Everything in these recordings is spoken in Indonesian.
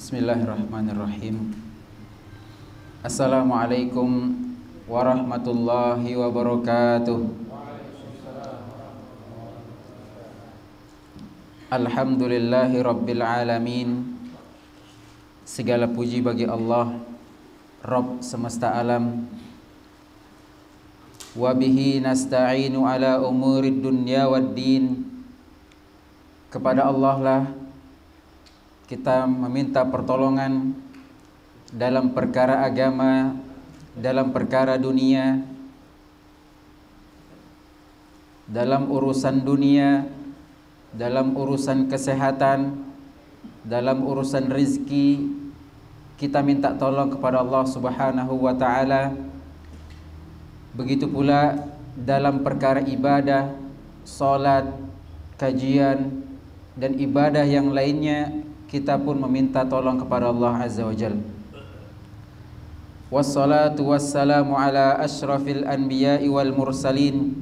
Bismillahirrahmanirrahim. Assalamualaikum warahmatullahi wabarakatuh. Alhamdulillahi rabbil alamin. Segala puji bagi Allah, Rabb semesta alam. Wa bihi nasta'inu ala umurid dunya waddin. Kepada Allah lah kita meminta pertolongan dalam perkara agama, dalam perkara dunia, dalam urusan dunia, dalam urusan kesehatan, dalam urusan rizki. Kita minta tolong kepada Allah Subhanahu wa ta'ala. Begitu pula dalam perkara ibadah, salat, kajian, dan ibadah yang lainnya, kita pun meminta tolong kepada Allah Azza wa Jalla. Wassalatu wassalamu ala ashrafil anbiya'i wal mursalin.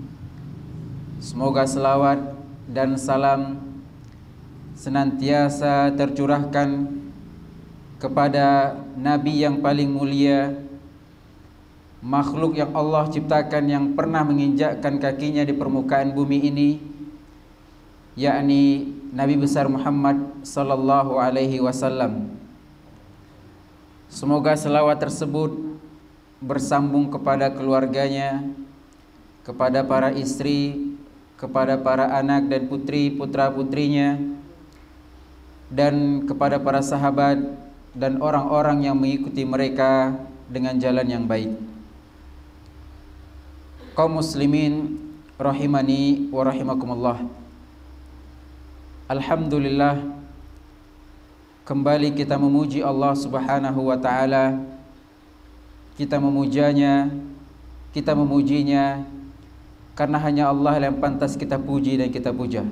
Semoga selawat dan salam senantiasa tercurahkan kepada Nabi yang paling mulia, makhluk yang Allah ciptakan yang pernah menginjakkan kakinya di permukaan bumi ini, yakni Nabi besar Muhammad sallallahu alaihi wasallam. Semoga selawat tersebut bersambung kepada keluarganya, kepada para istri, kepada para anak dan putri putra-putrinya, dan kepada para sahabat dan orang-orang yang mengikuti mereka dengan jalan yang baik. Kaum muslimin rahimani wa rahimakumullah. Alhamdulillah, kembali kita memuji Allah Subhanahu wa ta'ala. Kita memujanya, kita memujinya, karena hanya Allah yang pantas kita puji dan kita puja.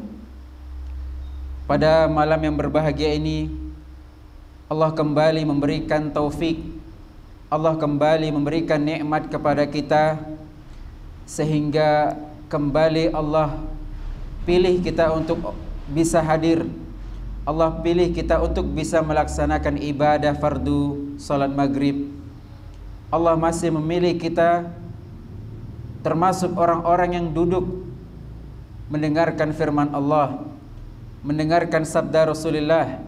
Pada malam yang berbahagia ini, Allah kembali memberikan taufik, Allah kembali memberikan nikmat kepada kita, sehingga kembali Allah pilih kita untuk bisa hadir. Allah pilih kita untuk bisa melaksanakan ibadah fardu salat maghrib. Allah masih memilih kita termasuk orang-orang yang duduk mendengarkan firman Allah, mendengarkan sabda Rasulullah,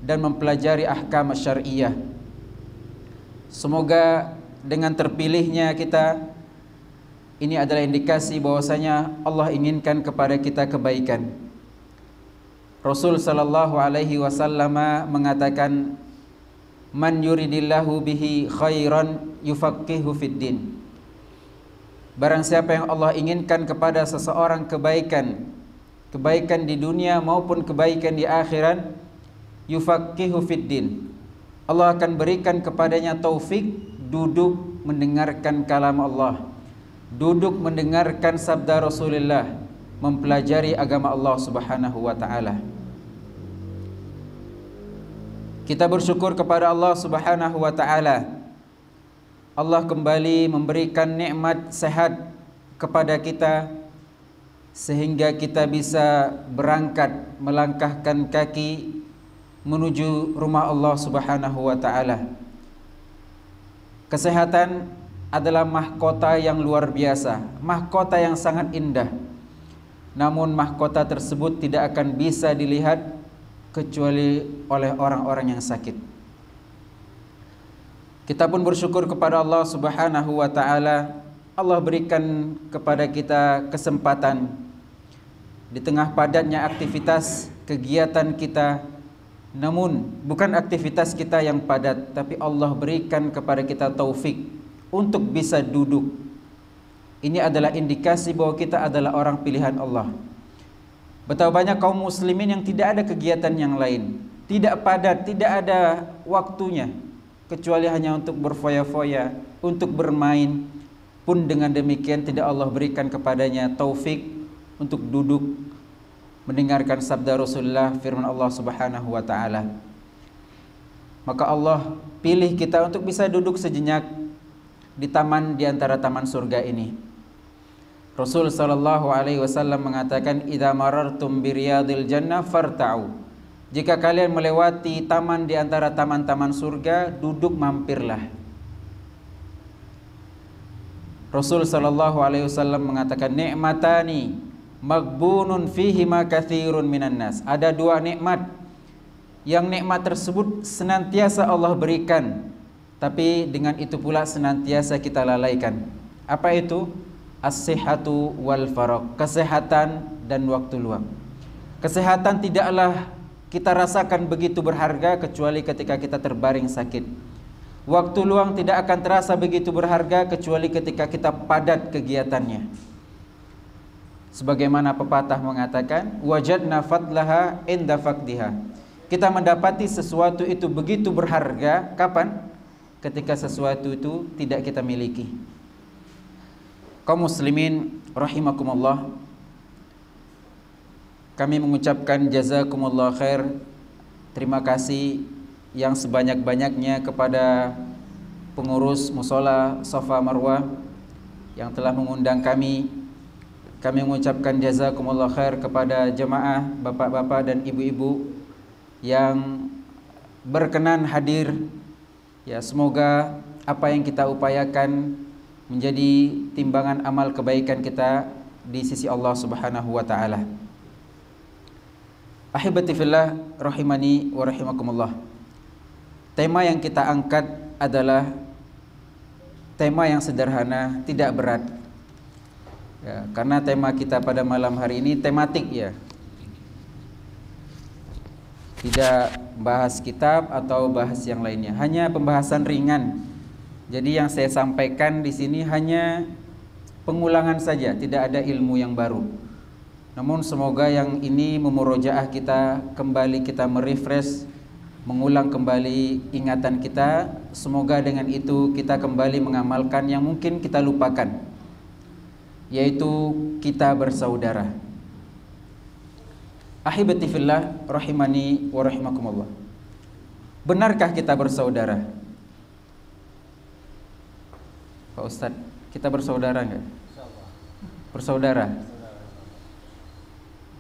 dan mempelajari ahkam syariah. Semoga dengan terpilihnya kita, ini adalah indikasi bahwasanya Allah inginkan kepada kita kebaikan. Rasul sallallahu alaihi wasallam mengatakan, man yuridillahu bihi khairan yufaqihu fid din. Barang siapa yang Allah inginkan kepada seseorang kebaikan, kebaikan di dunia maupun kebaikan di akhirat, yufaqihu fid din, Allah akan berikan kepadanya taufik duduk mendengarkan kalam Allah, duduk mendengarkan sabda Rasulullah, mempelajari agama Allah Subhanahu wa ta'ala. Kita bersyukur kepada Allah Subhanahu wa ta'ala. Allah kembali memberikan nikmat sehat kepada kita, sehingga kita bisa berangkat melangkahkan kaki menuju rumah Allah Subhanahu wa ta'ala. Kesehatan adalah mahkota yang luar biasa, mahkota yang sangat indah. Namun mahkota tersebut tidak akan bisa dilihat kecuali oleh orang-orang yang sakit. Kita pun bersyukur kepada Allah Subhanahu wa ta'ala. Allah berikan kepada kita kesempatan di tengah padatnya aktivitas kegiatan kita. Namun bukan aktivitas kita yang padat, tapi Allah berikan kepada kita taufik untuk bisa duduk. Ini adalah indikasi bahwa kita adalah orang pilihan Allah. Betapa banyak kaum muslimin yang tidak ada kegiatan yang lain, tidak padat, tidak ada waktunya, kecuali hanya untuk berfoya-foya, untuk bermain. Pun dengan demikian tidak Allah berikan kepadanya taufik untuk duduk mendengarkan sabda Rasulullah, firman Allah Subhanahu wa ta'ala. Maka Allah pilih kita untuk bisa duduk sejenak di taman di antara taman surga ini. Rasul sallallahu alaihi wasallam mengatakan, "Idza marartum bi riyadil jannah farta'u." jika kalian melewati taman di antara taman-taman surga, duduk mampirlah. Rasul sallallahu alaihi wasallam mengatakan, ni'matani maghbunun fihima katsirun minan nas. Ada dua nikmat yang nikmat tersebut senantiasa Allah berikan, tapi dengan itu pula senantiasa kita lalaikan. Apa itu? As-sihhatu wal faragh, kesehatan dan waktu luang. Kesehatan tidaklah kita rasakan begitu berharga kecuali ketika kita terbaring sakit. Waktu luang tidak akan terasa begitu berharga kecuali ketika kita padat kegiatannya. Sebagaimana pepatah mengatakan, wajadna fadlaha inda faqdiha. Kita mendapati sesuatu itu begitu berharga kapan? Ketika sesuatu itu tidak kita miliki. Kaum muslimin rahimakumullah, kami mengucapkan jazakumullah khair, terima kasih yang sebanyak-banyaknya kepada pengurus Mushola Safa Marwah yang telah mengundang kami. Kami mengucapkan jazakumullah khair kepada jemaah, bapak-bapak dan ibu-ibu yang berkenan hadir. Ya, semoga apa yang kita upayakan menjadi timbangan amal kebaikan kita di sisi Allah Subhanahu wa taala. Ahibati fillah rahimani wa rahimakumullah. Tema yang kita angkat adalah tema yang sederhana, tidak berat. Ya, karena tema kita pada malam hari ini tematik ya. Tidak bahas kitab atau bahas yang lainnya, hanya pembahasan ringan. Jadi yang saya sampaikan di sini hanya pengulangan saja, tidak ada ilmu yang baru. Namun semoga yang ini memurojaah kita kembali, kita merefresh, mengulang kembali ingatan kita. Semoga dengan itu kita kembali mengamalkan yang mungkin kita lupakan, yaitu kita bersaudara. Ahibati fillah rahimani wa rahimakumullah. Benarkah kita bersaudara? Pak Ustadz, kita bersaudara enggak? Bersaudara?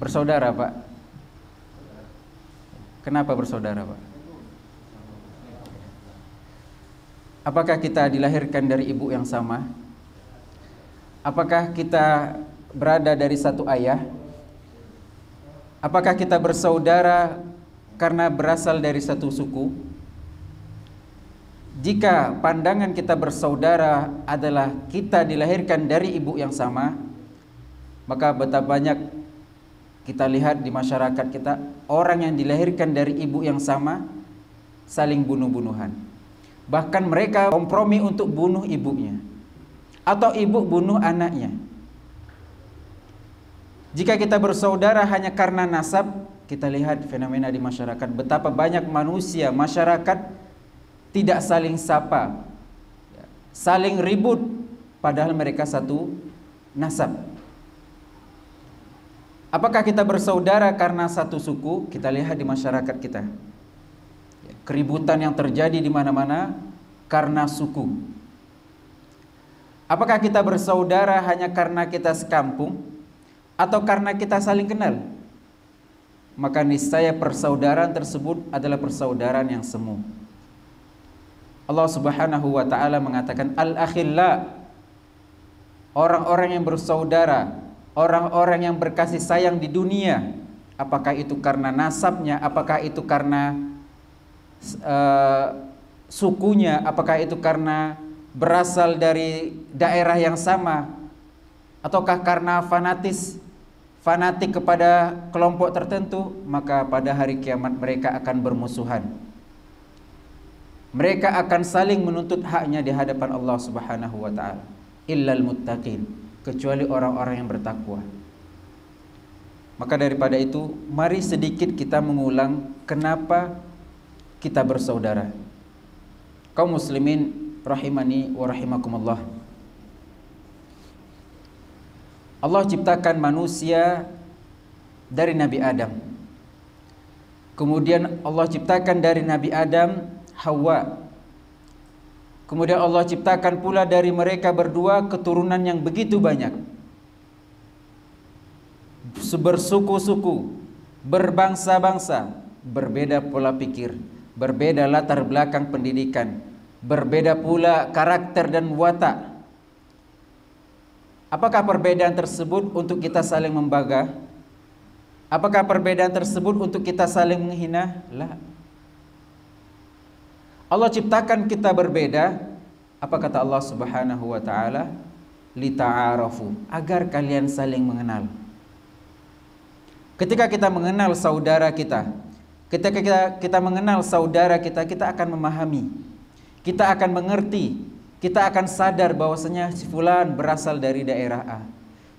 Bersaudara Pak? Kenapa bersaudara Pak? Apakah kita dilahirkan dari ibu yang sama? Apakah kita berada dari satu ayah? Apakah kita bersaudara karena berasal dari satu suku? Jika pandangan kita bersaudara adalah kita dilahirkan dari ibu yang sama, maka betapa banyak kita lihat di masyarakat kita orang yang dilahirkan dari ibu yang sama saling bunuh-bunuhan. Bahkan mereka kompromi untuk bunuh ibunya atau ibu bunuh anaknya. Jika kita bersaudara hanya karena nasab, kita lihat fenomena di masyarakat betapa banyak manusia, masyarakat tidak saling sapa, saling ribut, padahal mereka satu nasab. Apakah kita bersaudara karena satu suku? Kita lihat di masyarakat kita, keributan yang terjadi di mana-mana karena suku. Apakah kita bersaudara hanya karena kita sekampung atau karena kita saling kenal? Maka niscaya persaudaraan tersebut adalah persaudaraan yang semu. Allah Subhanahu wa taala mengatakan al-akhilla, orang-orang yang bersaudara, orang-orang yang berkasih sayang di dunia. Apakah itu karena nasabnya, apakah itu karena sukunya, apakah itu karena berasal dari daerah yang sama, ataukah karena fanatik kepada kelompok tertentu, maka pada hari kiamat mereka akan bermusuhan. Mereka akan saling menuntut haknya di hadapan Allah Subhanahu wa taala. Illal muttaqin, kecuali orang-orang yang bertakwa. Maka daripada itu, mari sedikit kita mengulang kenapa kita bersaudara. Kaum muslimin rahimani wa rahimakumullah. Allah ciptakan manusia dari Nabi Adam. Kemudian Allah ciptakan dari Nabi Adam Hawa. Kemudian Allah ciptakan pula dari mereka berdua keturunan yang begitu banyak, bersuku-suku, berbangsa-bangsa, berbeda pola pikir, berbeda latar belakang pendidikan, berbeda pula karakter dan watak. Apakah perbedaan tersebut untuk kita saling membangga? Apakah perbedaan tersebut untuk kita saling menghina? La. Allah ciptakan kita berbeda. Apa kata Allah Subhanahu wa taala? Lita'arafu, agar kalian saling mengenal. Ketika kita mengenal saudara kita, kita mengenal saudara kita, kita akan memahami, kita akan mengerti, kita akan sadar bahwasanya si fulan berasal dari daerah A,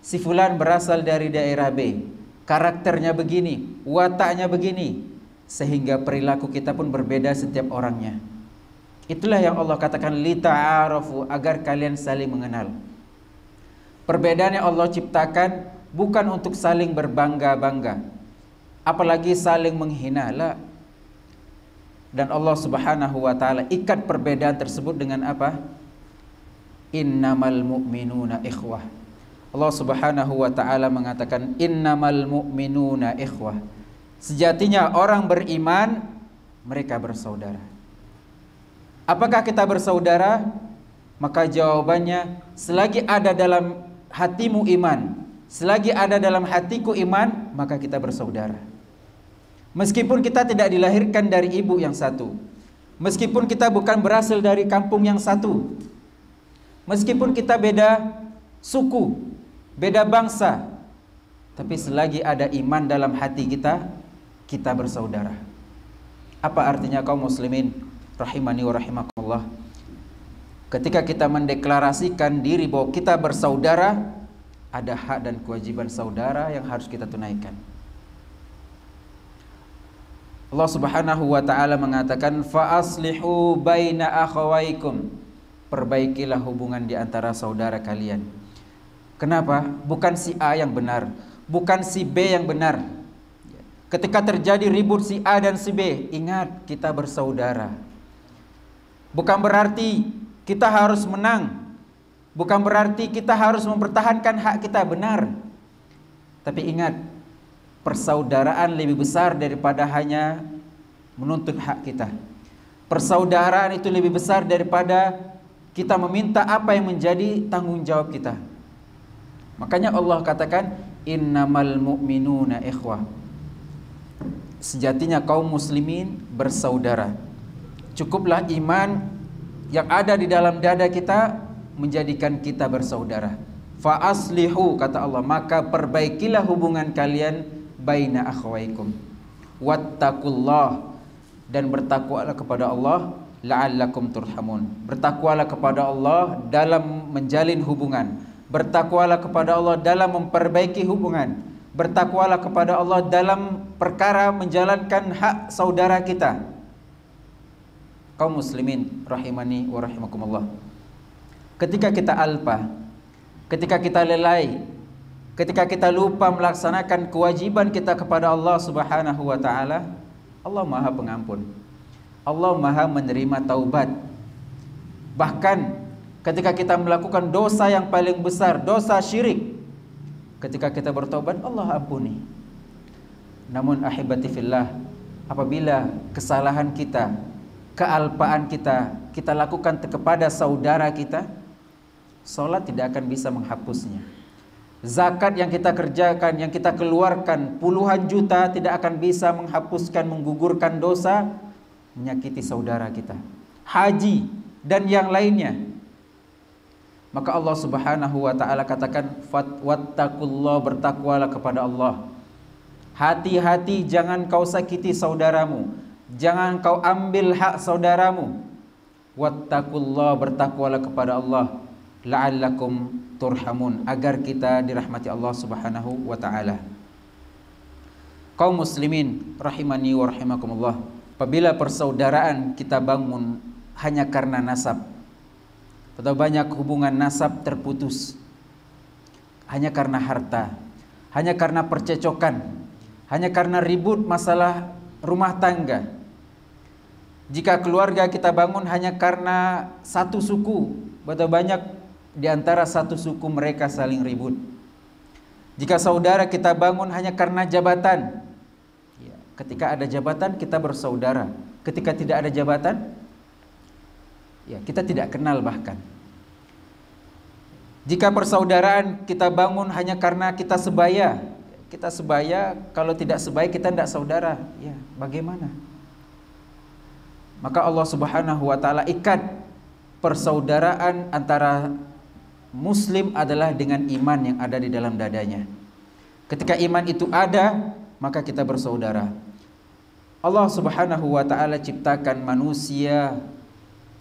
si fulan berasal dari daerah B, karakternya begini, wataknya begini, sehingga perilaku kita pun berbeda setiap orangnya. Itulah yang Allah katakan lita'arafu, agar kalian saling mengenal. Perbedaan yang Allah ciptakan bukan untuk saling berbangga-bangga, apalagi saling menghina. La. Dan Allah Subhanahu wa taala ikat perbedaan tersebut dengan apa? Innamal mu'minuna ikhwah. Allah Subhanahu wa taala mengatakan innamal mu'minuna ikhwah. Sejatinya orang beriman mereka bersaudara. Apakah kita bersaudara? Maka jawabannya, selagi ada dalam hatimu iman, selagi ada dalam hatiku iman, maka kita bersaudara. Meskipun kita tidak dilahirkan dari ibu yang satu, meskipun kita bukan berasal dari kampung yang satu, meskipun kita beda suku, beda bangsa, tapi selagi ada iman dalam hati kita, kita bersaudara. Apa artinya kaum muslimin rahimani wa rahimakumullah? Ketika kita mendeklarasikan diri bahwa kita bersaudara, ada hak dan kewajiban saudara yang harus kita tunaikan. Allah Subhanahu wa taala mengatakan fa aslihu baina akhawaikum, perbaikilah hubungan di antara saudara kalian. Kenapa? Bukan si A yang benar, bukan si B yang benar. Ketika terjadi ribut si A dan si B, ingat kita bersaudara. Bukan berarti kita harus menang, bukan berarti kita harus mempertahankan hak kita, benar. Tapi ingat, persaudaraan lebih besar daripada hanya menuntut hak kita. Persaudaraan itu lebih besar daripada kita meminta apa yang menjadi tanggung jawab kita. Makanya Allah katakan innamal mu'minuna ikhwah. Sejatinya kaum muslimin bersaudara. Cukuplah iman yang ada di dalam dada kita menjadikan kita bersaudara. Fa aslihu, kata Allah, maka perbaikilah hubungan kalian baina akhwaikum wattaqullah, dan bertakwalah kepada Allah la'allakum turhamun. Bertakwalah kepada Allah dalam menjalin hubungan, bertakwalah kepada Allah dalam memperbaiki hubungan, bertakwalah kepada Allah dalam perkara menjalankan hak saudara kita. Kaum muslimin rahimani wa rahimakumullah, ketika kita alpa, ketika kita lelai, ketika kita lupa melaksanakan kewajiban kita kepada Allah Subhanahu wa taala, Allah Maha Pengampun. Allah Maha menerima taubat. Bahkan ketika kita melakukan dosa yang paling besar, dosa syirik, ketika kita bertaubat, Allah ampuni. Namun ahibati fillah, apabila kesalahan kita, kealpaan kita lakukan kepada saudara kita, salat tidak akan bisa menghapusnya. Zakat yang kita kerjakan, yang kita keluarkan puluhan juta, tidak akan bisa menghapuskan, menggugurkan dosa menyakiti saudara kita. Haji dan yang lainnya. Maka Allah Subhanahu wa taala katakan wattaqullah, bertakwalah kepada Allah. Hati-hati jangan kau sakiti saudaramu, jangan kau ambil hak saudaramu. Wattaqullah, bertakwalah kepada Allah, la'allakum turhamun, agar kita dirahmati Allah Subhanahu wa taala. Kaum muslimin rahimani wa rahimakumullah, apabila persaudaraan kita bangun hanya karena nasab, atau banyak hubungan nasab terputus hanya karena harta, hanya karena percecokan, hanya karena ribut masalah rumah tangga. Jika keluarga kita bangun hanya karena satu suku, atau banyak di antara satu suku mereka saling ribut. Jika saudara kita bangun hanya karena jabatan, Ketika ada jabatan kita bersaudara. Ketika tidak ada jabatan, ya kita tidak kenal bahkan. Jika persaudaraan kita bangun hanya karena kita sebaya, kalau tidak sebaya kita tidak saudara, ya bagaimana? Maka Allah Subhanahu wa taala ikat persaudaraan antara muslim adalah dengan iman yang ada di dalam dadanya. Ketika iman itu ada, maka kita bersaudara. Allah Subhanahu wa taala ciptakan manusia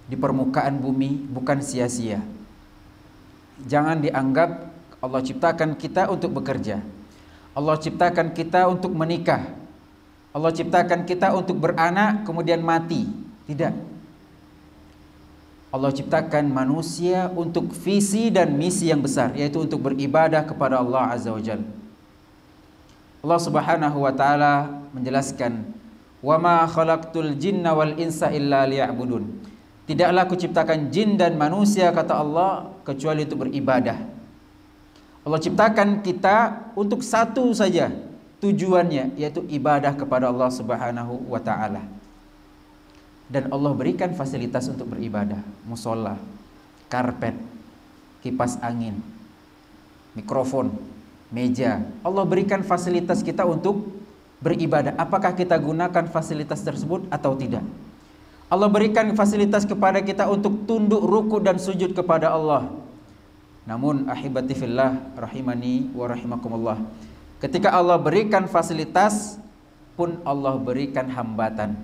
di permukaan bumi bukan sia-sia. Jangan dianggap Allah ciptakan kita untuk bekerja. Allah ciptakan kita untuk menikah. Allah ciptakan kita untuk beranak kemudian mati. Tidak. Allah ciptakan manusia untuk visi dan misi yang besar, yaitu untuk beribadah kepada Allah Azza wa Jalla. Allah Subhanahu wa taala menjelaskan, "Wa ma khalaqtul jinna wal insa illa liya'budun." Tidaklah aku ciptakan jin dan manusia, kata Allah, kecuali untuk beribadah. Allah ciptakan kita untuk satu saja tujuannya, yaitu ibadah kepada Allah Subhanahu wa taala. Dan Allah berikan fasilitas untuk beribadah, musola, karpet, kipas angin, mikrofon, meja. Allah berikan fasilitas kita untuk beribadah. Apakah kita gunakan fasilitas tersebut atau tidak? Allah berikan fasilitas kepada kita untuk tunduk, ruku dan sujud kepada Allah. Namun ahibati fillah rahimani wa rahimakumullah, ketika Allah berikan fasilitas pun Allah berikan hambatan.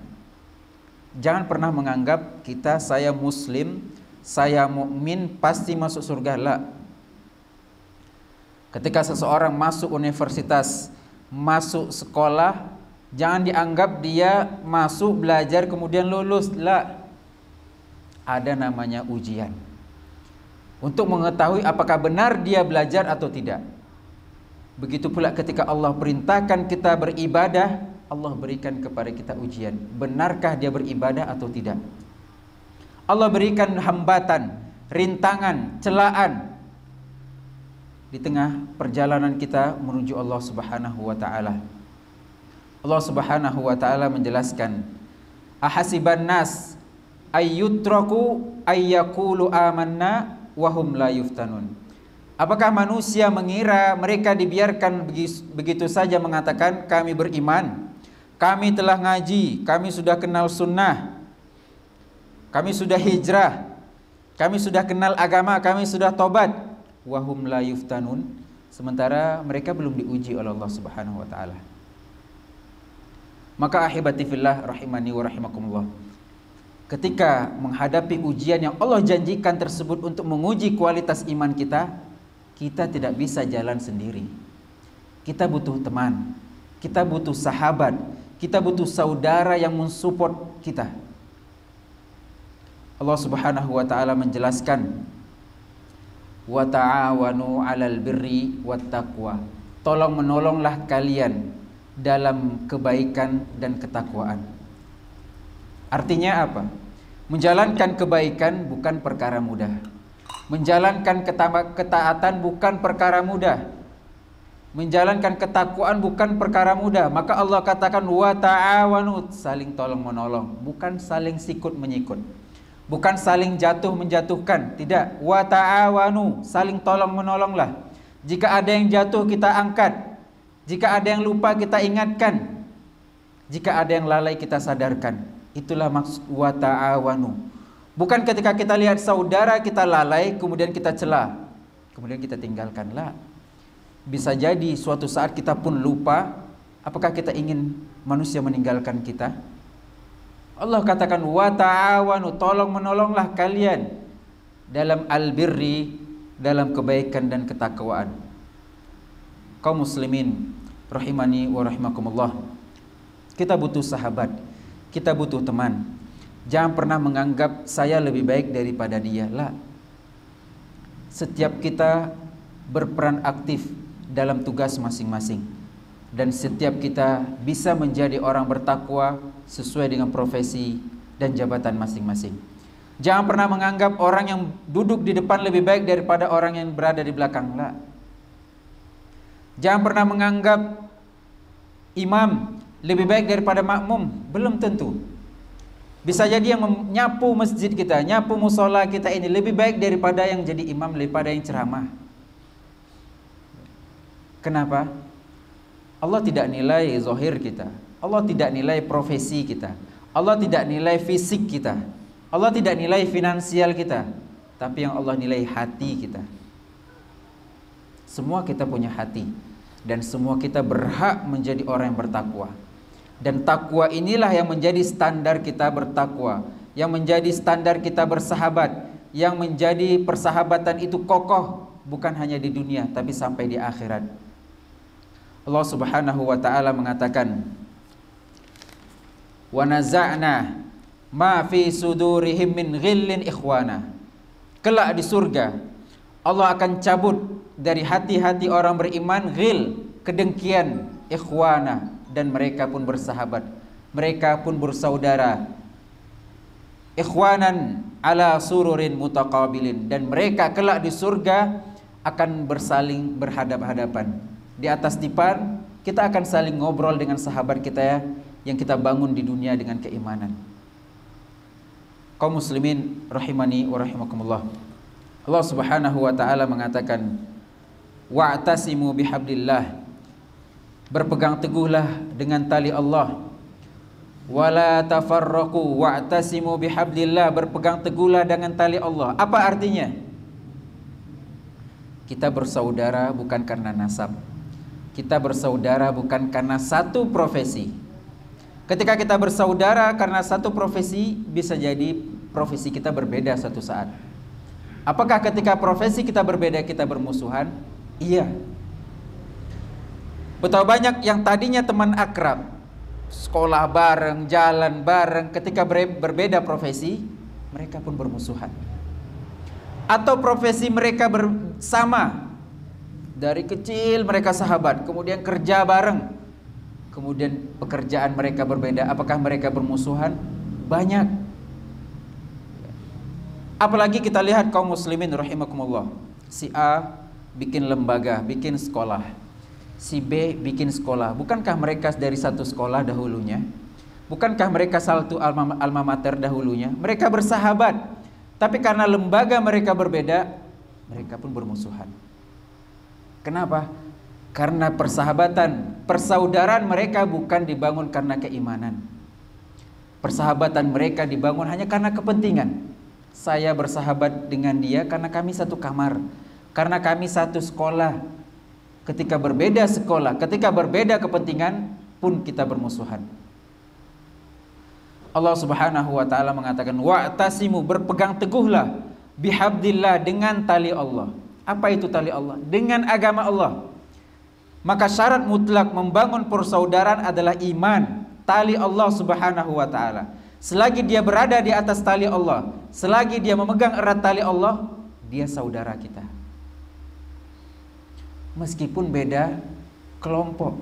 Jangan pernah menganggap saya muslim, saya mukmin pasti masuk surga. La. Ketika seseorang masuk universitas, masuk sekolah, jangan dianggap dia masuk belajar kemudian lulus. La. Ada namanya ujian untuk mengetahui apakah benar dia belajar atau tidak. Begitu pula ketika Allah perintahkan kita beribadah, Allah berikan kepada kita ujian. Benarkah dia beribadah atau tidak? Allah berikan hambatan, rintangan, celaan di tengah perjalanan kita menuju Allah Subhanahu wa taala. Allah Subhanahu wa taala menjelaskan, "Ahasiban nas ayyutraku ayyaqulu amanna wa hum la yuftanun." Apakah manusia mengira mereka dibiarkan begitu saja mengatakan kami beriman, kami telah ngaji, kami sudah kenal sunnah, kami sudah hijrah, kami sudah kenal agama, kami sudah tobat, wa hum la yuftanun, sementara mereka belum diuji oleh Allah Subhanahu wa taala. Maka ahibati fillah rahimani wa rahimakumullah, ketika menghadapi ujian yang Allah janjikan tersebut untuk menguji kualitas iman kita, kita tidak bisa jalan sendiri. Kita butuh teman, kita butuh sahabat, kita butuh saudara yang mensupport kita. Allah Subhanahu wa taala menjelaskan, wa ta'awanu 'alal birri wat taqwa. Tolong menolonglah kalian dalam kebaikan dan ketakwaan. Artinya apa? Menjalankan kebaikan bukan perkara mudah. Menjalankan ketaatan bukan perkara mudah. Menjalankan ketakwaan bukan perkara mudah. Maka Allah katakan wa ta'awanu, saling tolong menolong, bukan saling sikut menyikut. Bukan saling jatuh menjatuhkan, tidak. Wa ta'awanu, saling tolong menolonglah. Jika ada yang jatuh kita angkat. Jika ada yang lupa kita ingatkan. Jika ada yang lalai kita sadarkan. Itulah maksud wa ta'awanu. Bukan ketika kita lihat saudara kita lalai kemudian kita cela, kemudian kita tinggalkanlah. Bisa jadi suatu saat kita pun lupa. Apakah kita ingin manusia meninggalkan kita? Allah katakan wa ta'awanu, tolong menolonglah kalian dalam albirri, dalam kebaikan dan ketakwaan. Kaum muslimin rahimani wa rahimakumullah, kita butuh sahabat, kita butuh teman. Jangan pernah menganggap saya lebih baik daripada dia. Lah. Setiap kita berperan aktif dalam tugas masing-masing, dan setiap kita bisa menjadi orang bertakwa sesuai dengan profesi dan jabatan masing-masing. Jangan pernah menganggap orang yang duduk di depan lebih baik daripada orang yang berada di belakang. Lah. Jangan pernah menganggap imam lebih baik daripada makmum? Belum tentu. Bisa jadi yang menyapu masjid kita, nyapu musola kita ini lebih baik daripada yang jadi imam, daripada yang ceramah. Kenapa? Allah tidak nilai zahir kita, Allah tidak nilai profesi kita, Allah tidak nilai fisik kita, Allah tidak nilai finansial kita, tapi yang Allah nilai hati kita. Semua kita punya hati, dan semua kita berhak menjadi orang yang bertakwa. Dan takwa inilah yang menjadi standar kita bertakwa, yang menjadi standar kita bersahabat, yang menjadi persahabatan itu kokoh bukan hanya di dunia tapi sampai di akhirat. Allah Subhanahu wa taala mengatakan, "Wa naza'na ma fi sudurihim min ghillin ikhwana." Kelak di surga Allah akan cabut dari hati-hati orang beriman ghil, kedengkian, ikhwana, dan mereka pun bersahabat, mereka pun bersaudara. Ikhwanan ala sururin mutaqabilin, dan mereka kelak di surga akan bersaling berhadap-hadapan. Di atas dipan kita akan saling ngobrol dengan sahabat kita ya, yang kita bangun di dunia dengan keimanan. Kaum muslimin rahimani wa rahimakumullah. Allah Subhanahu wa taala mengatakan, wa'tasimu bihablillah, berpegang teguhlah dengan tali Allah. Wala tafarraqu wa'tasimu bihablillah, berpegang teguhlah dengan tali Allah. Apa artinya? Kita bersaudara bukan karena nasab, kita bersaudara bukan karena satu profesi. Ketika kita bersaudara karena satu profesi, bisa jadi profesi kita berbeda suatu saat. Apakah ketika profesi kita berbeda kita bermusuhan? Iya. Betapa banyak yang tadinya teman akrab, sekolah bareng, jalan bareng, ketika berbeda profesi, mereka pun bermusuhan. Atau profesi mereka bersama, dari kecil mereka sahabat, kemudian kerja bareng, kemudian pekerjaan mereka berbeda. Apakah mereka bermusuhan? Banyak. Apalagi kita lihat kaum muslimin rahimakumullah. Si A bikin lembaga, bikin sekolah. Si B bikin sekolah. Bukankah mereka dari satu sekolah dahulunya? Bukankah mereka satu alma mater dahulunya? Mereka bersahabat. Tapi karena lembaga mereka berbeda, mereka pun bermusuhan. Kenapa? Karena persahabatan, persaudaraan mereka bukan dibangun karena keimanan. Persahabatan mereka dibangun hanya karena kepentingan. Saya bersahabat dengan dia karena kami satu kamar, karena kami satu sekolah. Ketika berbeda sekolah, ketika berbeda kepentingan, pun kita bermusuhan. Allah Subhanahu wa taala mengatakan, wa'tasimu, berpegang teguhlah bihablillah, dengan tali Allah. Apa itu tali Allah? Dengan agama Allah. Maka syarat mutlak membangun persaudaraan adalah iman, tali Allah Subhanahu wa taala. Selagi dia berada di atas tali Allah, selagi dia memegang erat tali Allah, dia saudara kita. Meskipun beda kelompok,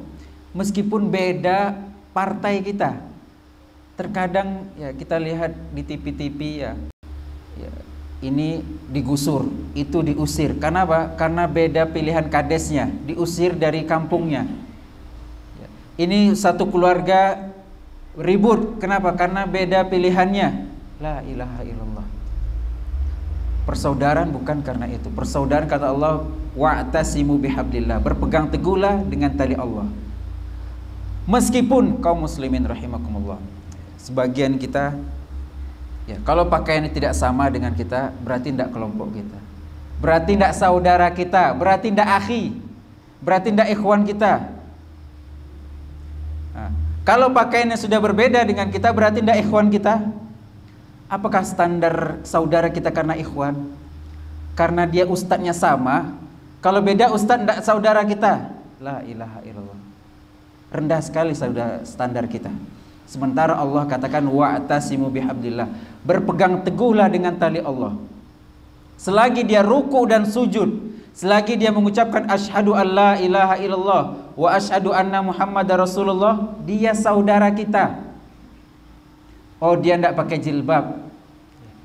meskipun beda partai kita. Terkadang ya kita lihat di TV-TV ya, ini digusur, itu diusir. Kenapa? Karena beda pilihan kadesnya, diusir dari kampungnya. Ini satu keluarga ribut, kenapa? Karena beda pilihannya. La ilaha illallah. Persaudaraan bukan karena itu. Persaudaraan kata Allah, wa'tasimu bihablillah, berpegang teguhlah dengan tali Allah. Meskipun kaum muslimin rahimakumullah, sebagian kita ya, kalau pakaiannya tidak sama dengan kita, berarti tidak kelompok kita, berarti tidak saudara kita, berarti tidak akhi, berarti tidak ikhwan kita. Kalau pakaiannya sudah berbeda dengan kita, berarti tidak ikhwan kita. Apakah standar saudara kita karena ikhwan? Karena dia ustadznya sama. Kalau beda ustadz tidak saudara kita. La ilaha illallah. Rendah sekali standar kita. Sementara Allah katakan wa'tasimu bihablillah, berpegang teguhlah dengan tali Allah. Selagi dia ruku dan sujud, selagi dia mengucapkan asyhadu an la ilaha illallah wa asyhadu anna muhammadar rasulullah, dia saudara kita. Oh, dia tidak pakai jilbab,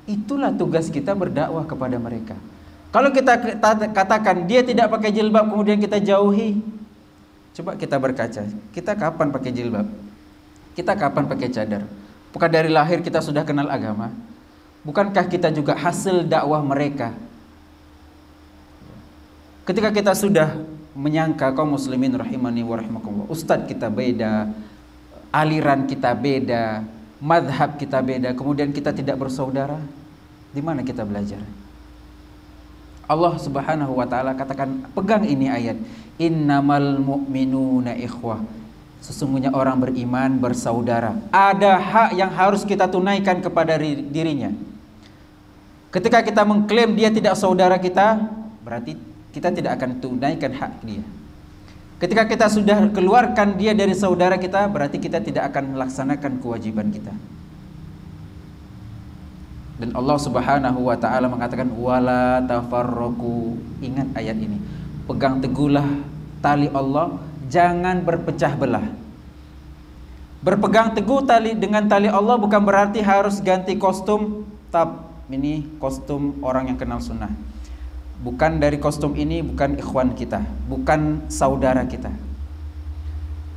itulah tugas kita berdakwah kepada mereka. Kalau kita katakan dia tidak pakai jilbab kemudian kita jauhi, coba kita berkaca, kita kapan pakai jilbab? Kita kapan pakai cadar? Bukan dari lahir kita sudah kenal agama? Bukankah kita juga hasil dakwah mereka? Ketika kita sudah menyangka kaum muslimin rahimani wa rahimakumullah, ustadz kita beda, aliran kita beda, madhab kita beda, kemudian kita tidak bersaudara, di mana kita belajar? Allah Subhanahu wa taala katakan, pegang ini ayat, innamal mu'minuna ikhwah. Sesungguhnya orang beriman bersaudara. Ada hak yang harus kita tunaikan kepada dirinya. Ketika kita mengklaim dia tidak saudara kita, berarti kita tidak akan tunaikan hak dia. Ketika kita sudah keluarkan dia dari saudara kita, berarti kita tidak akan melaksanakan kewajiban kita. Dan Allah Subhanahu wa taala mengatakan wala tafarraqu. Ingat ayat ini. Pegang teguhlah tali Allah, jangan berpecah belah. Berpegang teguh dengan tali Allah bukan berarti harus ganti kostum. Ini kostum orang yang kenal sunnah. Bukan dari kostum ini, bukan ikhwan kita, bukan saudara kita.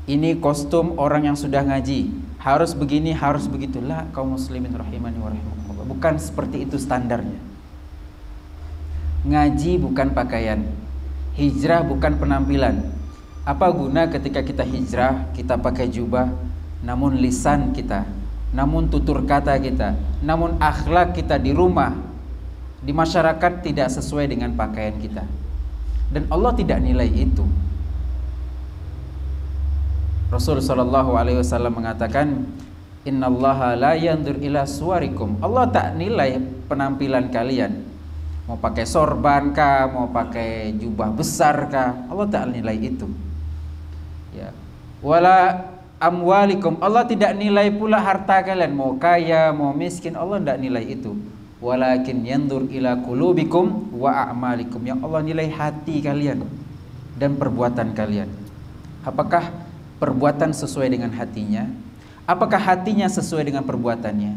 Ini kostum orang yang sudah ngaji, harus begini, harus begitulah. Kaum muslimin rahimani wa rahimakumullah, bukan seperti itu standarnya. Ngaji bukan pakaian, hijrah bukan penampilan. Apa guna ketika kita hijrah, kita pakai jubah, namun lisan kita, namun tutur kata kita, namun akhlak kita di rumah, di masyarakat tidak sesuai dengan pakaian kita. Dan Allah tidak nilai itu. Rasul sallallahu alaihi wasallam mengatakan, innallaha la yandur ila suwarikum. Allah tak nilai penampilan kalian. Mau pakai sorban kah, mau pakai jubah besar kah, Allah tak nilai itu. Ya. Wala amwalikum. Allah tidak nilai pula harta kalian, mau kaya, mau miskin, Allah tidak nilai itu. Walakin yandur ila qulubikum wa a'malikum. Yang Allah nilai hati kalian dan perbuatan kalian. Apakah perbuatan sesuai dengan hatinya? Apakah hatinya sesuai dengan perbuatannya?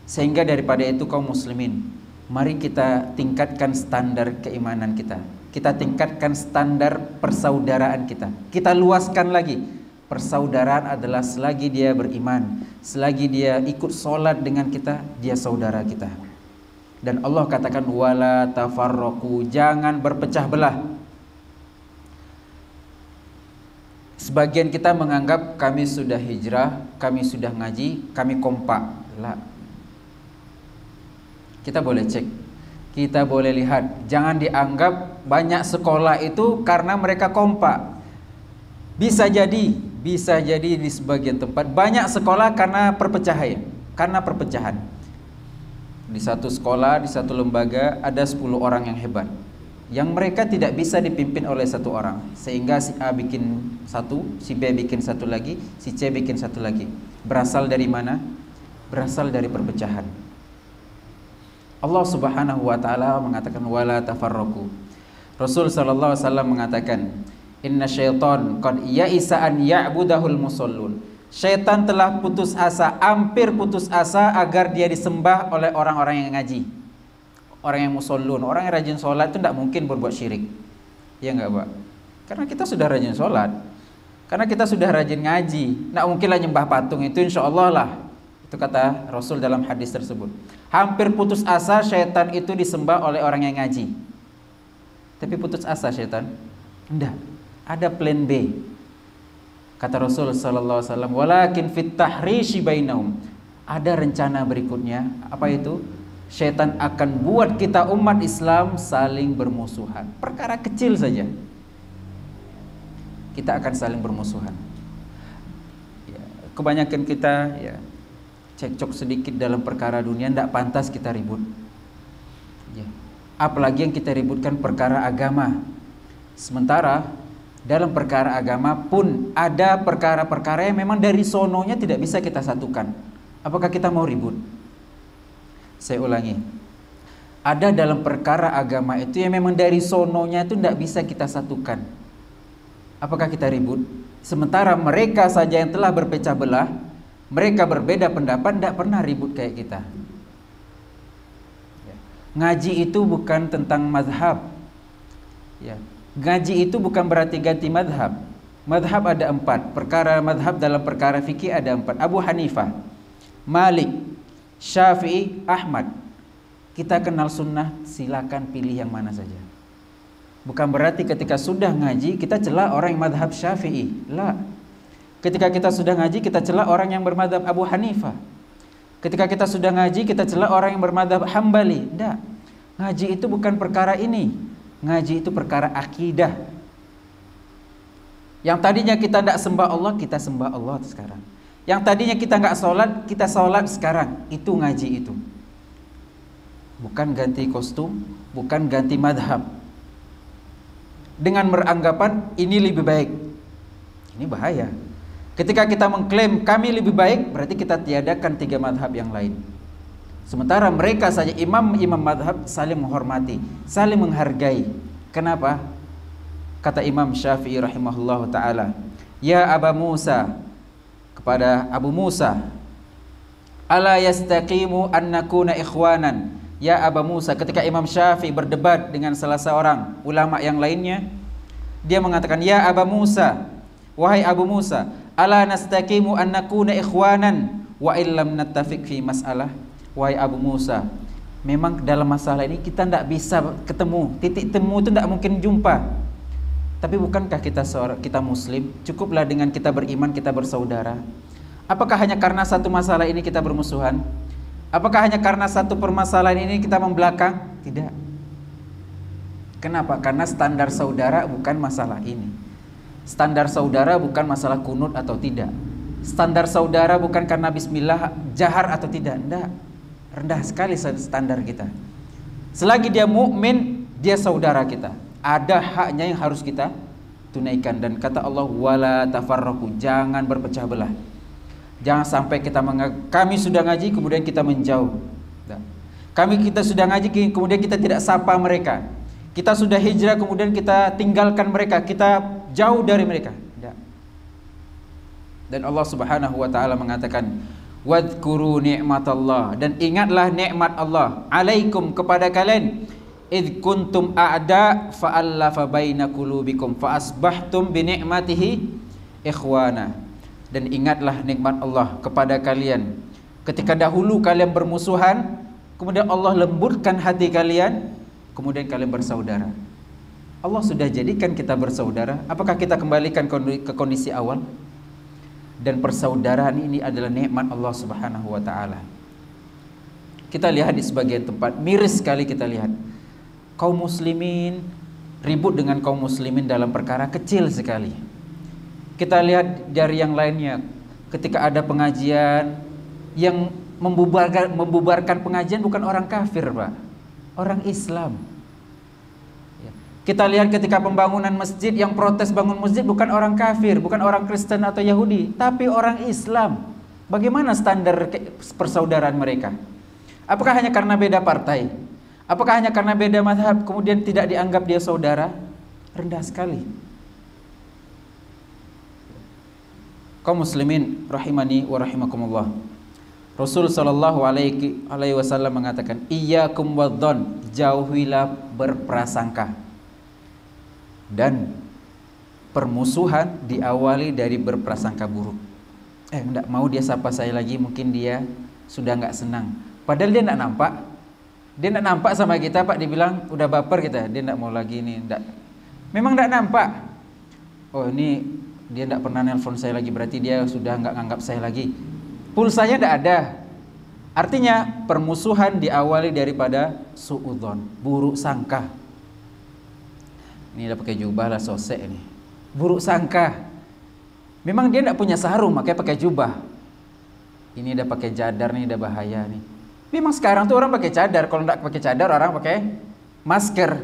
Sehingga daripada itu kaum muslimin, mari kita tingkatkan standar keimanan kita. Kita tingkatkan standar persaudaraan kita. Kita luaskan lagi. Persaudaraan adalah selagi dia beriman, selagi dia ikut sholat dengan kita, dia saudara kita. Dan Allah katakan wala tafarraqu, jangan berpecah belah. Sebagian kita menganggap kami sudah hijrah, kami sudah ngaji, kami kompak. Lah. Kita boleh cek, kita boleh lihat. Jangan dianggap banyak sekolah itu karena mereka kompak. Bisa jadi di sebagian tempat banyak sekolah karena perpecahan. Di satu sekolah, di satu lembaga ada 10 orang yang hebat, yang mereka tidak bisa dipimpin oleh satu orang, sehingga si A bikin satu, si B bikin satu lagi, si C bikin satu lagi. Berasal dari mana? Berasal dari perpecahan. Allah Subhanahu wa taala mengatakan wala tafarraqu. Rasul sallallahu alaihi wasallam mengatakan, inna syaitan qad ya'isa an ya'budahul musallun. Syaitan telah putus asa, hampir putus asa agar dia disembah oleh orang-orang yang ngaji. Orang yang musallun, orang yang rajin sholat itu tidak mungkin berbuat syirik. Ya enggak, Pak? Karena kita sudah rajin sholat, karena kita sudah rajin ngaji. Tidak mungkinlah nyembah patung, itu insya Allah lah. Itu kata Rasul dalam hadis tersebut. Hampir putus asa syaitan itu disembah oleh orang yang ngaji. Tapi putus asa syaitan? Enggak. Ada plan B. Kata Rasul sallallahu alaihi wasallam, walakin fit tahrishi bainahum. Ada rencana berikutnya. Apa itu? Syaitan akan buat kita umat Islam saling bermusuhan. Perkara kecil saja. Kita akan saling bermusuhan. Ya, kebanyakan kita ya cekcok sedikit dalam perkara dunia, tidak pantas kita ribut. Ya. Apalagi yang kita ributkan perkara agama. Sementara dalam perkara agama pun ada perkara-perkara yang memang dari sononya tidak bisa kita satukan. Apakah kita mau ribut? Saya ulangi. Ada dalam perkara agama itu yang memang dari sononya itu tidak bisa kita satukan. Apakah kita ribut? Sementara mereka saja yang telah berpecah belah, mereka berbeda pendapat, tidak pernah ribut kayak kita. Ngaji itu bukan tentang mazhab. Ya. Ngaji itu bukan berarti ganti madhab. Madhab ada 4. Perkara madhab dalam perkara fikih ada 4. Abu Hanifah, Malik, Syafi'i, Ahmad. Kita kenal sunnah, silakan pilih yang mana saja. Bukan berarti ketika sudah ngaji kita celah orang yang madhab Syafi'i. La. Ketika kita sudah ngaji kita celah orang yang bermadhab Abu Hanifah. Ketika kita sudah ngaji kita celah orang yang bermadhab Hambali. Tidak. Ngaji itu bukan perkara ini. Ngaji itu perkara akidah. Yang tadinya kita tidak sembah Allah, kita sembah Allah sekarang. Yang tadinya kita nggak sholat, kita sholat sekarang. Itu ngaji itu. Bukan ganti kostum, bukan ganti madhab. Dengan beranggapan ini lebih baik. Ini bahaya. Ketika kita mengklaim kami lebih baik, berarti kita tiadakan 3 madhab yang lain. Sementara mereka saja imam-imam madhab saling menghormati, saling menghargai. Kenapa? Kata Imam Syafi'i rahimahullah ta'ala, ya Aba Musa, kepada Abu Musa, ala yastaqimu an nakuna ikhwanan. Ya Aba Musa, ketika Imam Syafi'i berdebat dengan salah seorang ulama yang lainnya, dia mengatakan, ya Aba Musa, wahai Abu Musa, ala nastaqimu an nakuna ikhwanan wa illam nattafiq fi mas'alah. Wahai Abu Musa, memang dalam masalah ini kita tidak bisa ketemu, titik temu itu tidak mungkin jumpa. Tapi bukankah kita muslim, cukuplah dengan kita beriman, kita bersaudara? Apakah hanya karena satu masalah ini kita bermusuhan? Apakah hanya karena satu permasalahan ini kita membelakang? Tidak. Kenapa? Karena standar saudara bukan masalah ini. Standar saudara bukan masalah kunut atau tidak. Standar saudara bukan karena bismillah jahar atau tidak. Tidak. Rendah sekali standar kita. Selagi dia mukmin, dia saudara kita. Ada haknya yang harus kita tunaikan. Dan kata Allah, wala tafarraqu, jangan berpecah belah. Jangan sampai kita kami sudah ngaji kemudian kita menjauh. Kita sudah ngaji kemudian kita tidak sapa mereka. Kita sudah hijrah kemudian kita tinggalkan mereka, kita jauh dari mereka. Dan Allah Subhanahu wa taala mengatakan, wadhkuru ni'matallah, dan ingatlah nikmat Allah alaikum, kepada kalian, id kuntum a'da fa'allafa baina qulubikum fa asbahtum bi ni'matihi ikhwana. Dan ingatlah nikmat Allah kepada kalian ketika dahulu kalian bermusuhan, kemudian Allah lembutkan hati kalian, kemudian kalian bersaudara. Allah sudah jadikan kita bersaudara, apakah kita kembalikan ke kondisi awal? Dan persaudaraan ini adalah nikmat Allah Subhanahu wa taala. Kita lihat di sebagian tempat, miris sekali kita lihat kaum muslimin ribut dengan kaum muslimin dalam perkara kecil sekali. Kita lihat dari yang lainnya, ketika ada pengajian, yang membubarkan pengajian bukan orang kafir, Pak, orang Islam. Kita lihat ketika pembangunan masjid, yang protes bangun masjid bukan orang kafir, bukan orang Kristen atau Yahudi, tapi orang Islam. Bagaimana standar persaudaraan mereka? Apakah hanya karena beda partai? Apakah hanya karena beda mazhab kemudian tidak dianggap dia saudara? Rendah sekali. Kaum muslimin rahimani wa rahimakumullah. Rasul sallallahu alaihi wasallam mengatakan, iyyakum wadzon, jauhilah berprasangka. Dan permusuhan diawali dari berprasangka buruk. Enggak mau dia sapa saya lagi, mungkin dia sudah enggak senang. Padahal dia enggak nampak. Dia enggak nampak sama kita, Pak, dibilang udah baper kita, dia enggak mau lagi nih, enggak. Memang enggak nampak. Oh, ini dia enggak pernah nelpon saya lagi, berarti dia sudah enggak nganggap saya lagi. Pulsanya enggak ada. Artinya permusuhan diawali daripada suudzon, buruk sangka. Ini udah pakai jubah lah, sosek ini. Buruk sangka. Memang dia enggak punya sarung, makanya pakai jubah. Ini udah pakai cadar nih, udah bahaya nih. Memang sekarang tuh orang pakai cadar, kalau enggak pakai cadar orang pakai masker.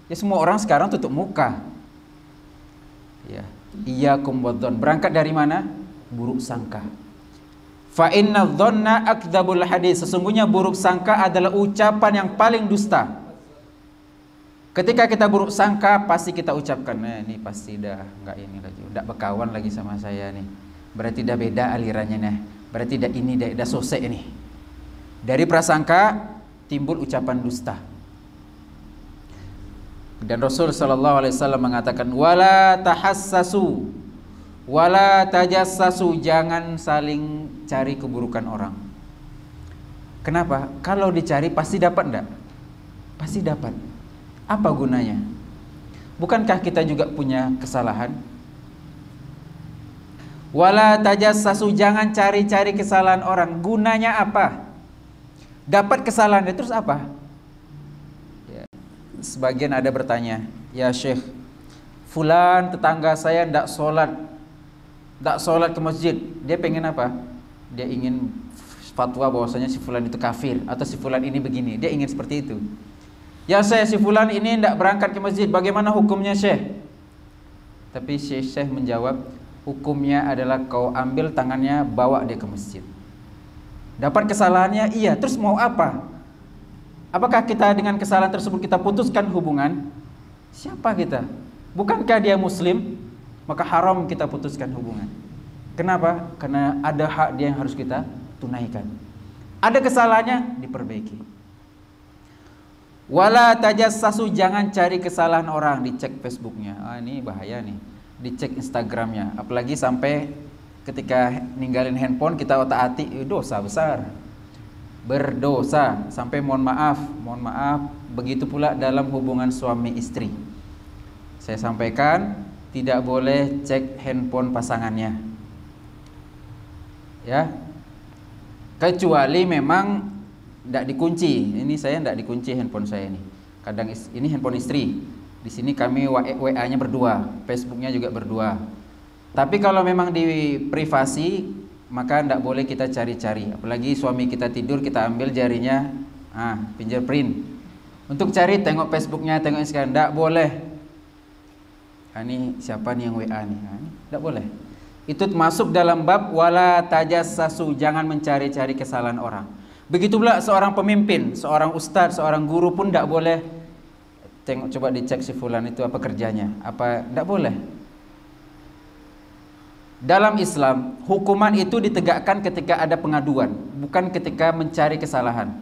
Ya semua orang sekarang tutup muka. Ya, iyyakum wadzon. Berangkat dari mana? Buruk sangka. Fa inna dzanna akdzabul hadis. Sesungguhnya buruk sangka adalah ucapan yang paling dusta. Ketika kita buruk sangka, pasti kita ucapkan, ini pasti dah enggak ini lagi, enggak berkawan lagi sama saya nih. Berarti dah beda alirannya nih. Berarti dah ini dah sosek ini. Dari prasangka timbul ucapan dusta. Dan Rasul sallallahu alaihi wasallam mengatakan, wala tahassasu, Wala tajassasu, jangan saling cari keburukan orang. Kenapa? Kalau dicari pasti dapat enggak? Pasti dapat. Apa gunanya? Bukankah kita juga punya kesalahan? Wala tajassasu, jangan cari-cari kesalahan orang. Gunanya apa? Dapat kesalahan terus apa? Ya. Sebagian ada bertanya, ya Syekh, fulan tetangga saya ndak sholat ke masjid. Dia pengen apa? Dia ingin fatwa bahwasanya si fulan itu kafir, atau si fulan ini begini. Dia ingin seperti itu. Ya Syekh, si fulan ini ndak berangkat ke masjid, bagaimana hukumnya Syekh? Tapi Syekh menjawab, hukumnya adalah kau ambil tangannya, bawa dia ke masjid. Dapat kesalahannya, iya, terus mau apa? Apakah kita dengan kesalahan tersebut kita putuskan hubungan? Siapa kita? Bukankah dia muslim? Maka haram kita putuskan hubungan. Kenapa? Karena ada hak dia yang harus kita tunaikan. Ada kesalahannya, diperbaiki. Wala tajassasu, jangan cari kesalahan orang, dicek Facebooknya. Ini bahaya nih. Dicek Instagramnya. Apalagi sampai ketika ninggalin handphone kita otak-atik, dosa besar. Berdosa sampai mohon maaf. Begitu pula dalam hubungan suami istri. Saya sampaikan, tidak boleh cek handphone pasangannya. Ya. Kecuali memang tidak dikunci. Ini saya tidak dikunci handphone saya ini. Kadang ini handphone istri. Di sini kami WA-nya berdua, Facebooknya juga berdua. Tapi kalau memang di privasi, maka tidak boleh kita cari-cari. Apalagi suami kita tidur, kita ambil jarinya, fingerprint. Untuk cari, tengok Facebooknya, tengok Instagram, tidak boleh. Ini siapa nih yang WA nih? Tidak boleh. Itu masuk dalam bab wala tajassasu, jangan mencari-cari kesalahan orang. Begitu pula seorang pemimpin, seorang ustadz, seorang guru pun tidak boleh tengok, coba dicek si fulan itu apa kerjanya, apa, tidak boleh. Dalam Islam, hukuman itu ditegakkan ketika ada pengaduan, bukan ketika mencari kesalahan.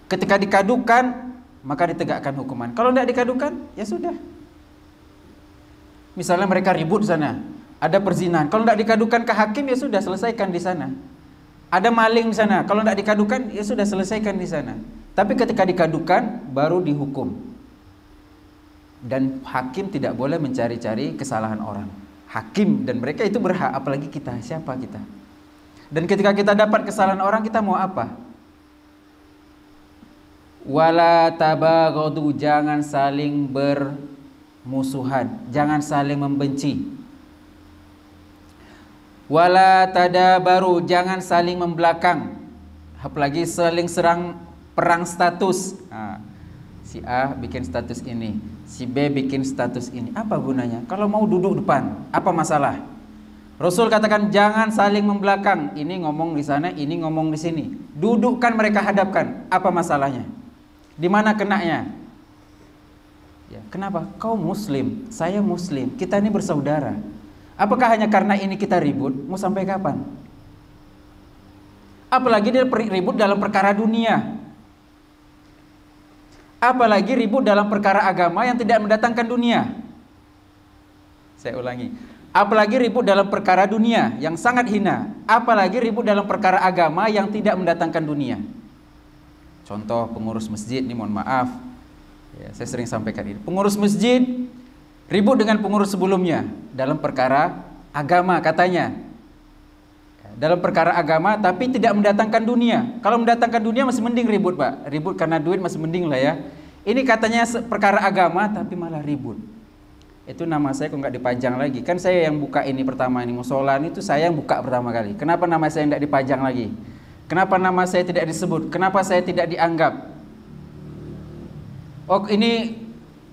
Ketika dikadukan, maka ditegakkan hukuman. Kalau tidak dikadukan, ya sudah. Misalnya mereka ribut di sana, ada perzinahan. Kalau tidak dikadukan ke hakim, ya sudah, selesaikan di sana. Ada maling di sana, kalau tidak dikadukan, ya sudah, selesaikan di sana. Tapi ketika dikadukan, baru dihukum. Dan hakim tidak boleh mencari-cari kesalahan orang. Hakim dan mereka itu berhak, apalagi kita, siapa kita? Dan ketika kita dapat kesalahan orang, kita mau apa? Wala tabaghadu, jangan saling bermusuhan, jangan saling membenci. Wala tadabaru, jangan saling membelakang, apalagi saling serang, perang status. Si A bikin status ini, si B bikin status ini. Apa gunanya? Kalau mau duduk depan, apa masalah? Rasul katakan jangan saling membelakang. Ini ngomong di sana, ini ngomong di sini. Dudukkan mereka, hadapkan. Apa masalahnya? Di mana kenanya? Ya, kenapa? Kau muslim, saya muslim, kita ini bersaudara. Apakah hanya karena ini kita ribut? Mau sampai kapan? Apalagi dia ribut dalam perkara dunia. Apalagi ribut dalam perkara agama yang tidak mendatangkan dunia. Saya ulangi. Apalagi ribut dalam perkara dunia yang sangat hina. Apalagi ribut dalam perkara agama yang tidak mendatangkan dunia. Contoh pengurus masjid, ini mohon maaf. Ya, saya sering sampaikan ini. Pengurus masjid ribut dengan pengurus sebelumnya dalam perkara agama katanya. Dalam perkara agama tapi tidak mendatangkan dunia. Kalau mendatangkan dunia masih mending ribut, Pak. Ribut karena duit masih mending lah ya. Ini katanya perkara agama tapi malah ribut. Itu nama saya kok nggak dipajang lagi. Kan saya yang buka ini pertama, ini musola itu saya yang buka pertama kali. Kenapa nama saya tidak dipajang lagi? Kenapa nama saya tidak disebut? Kenapa saya tidak dianggap? Oh, ini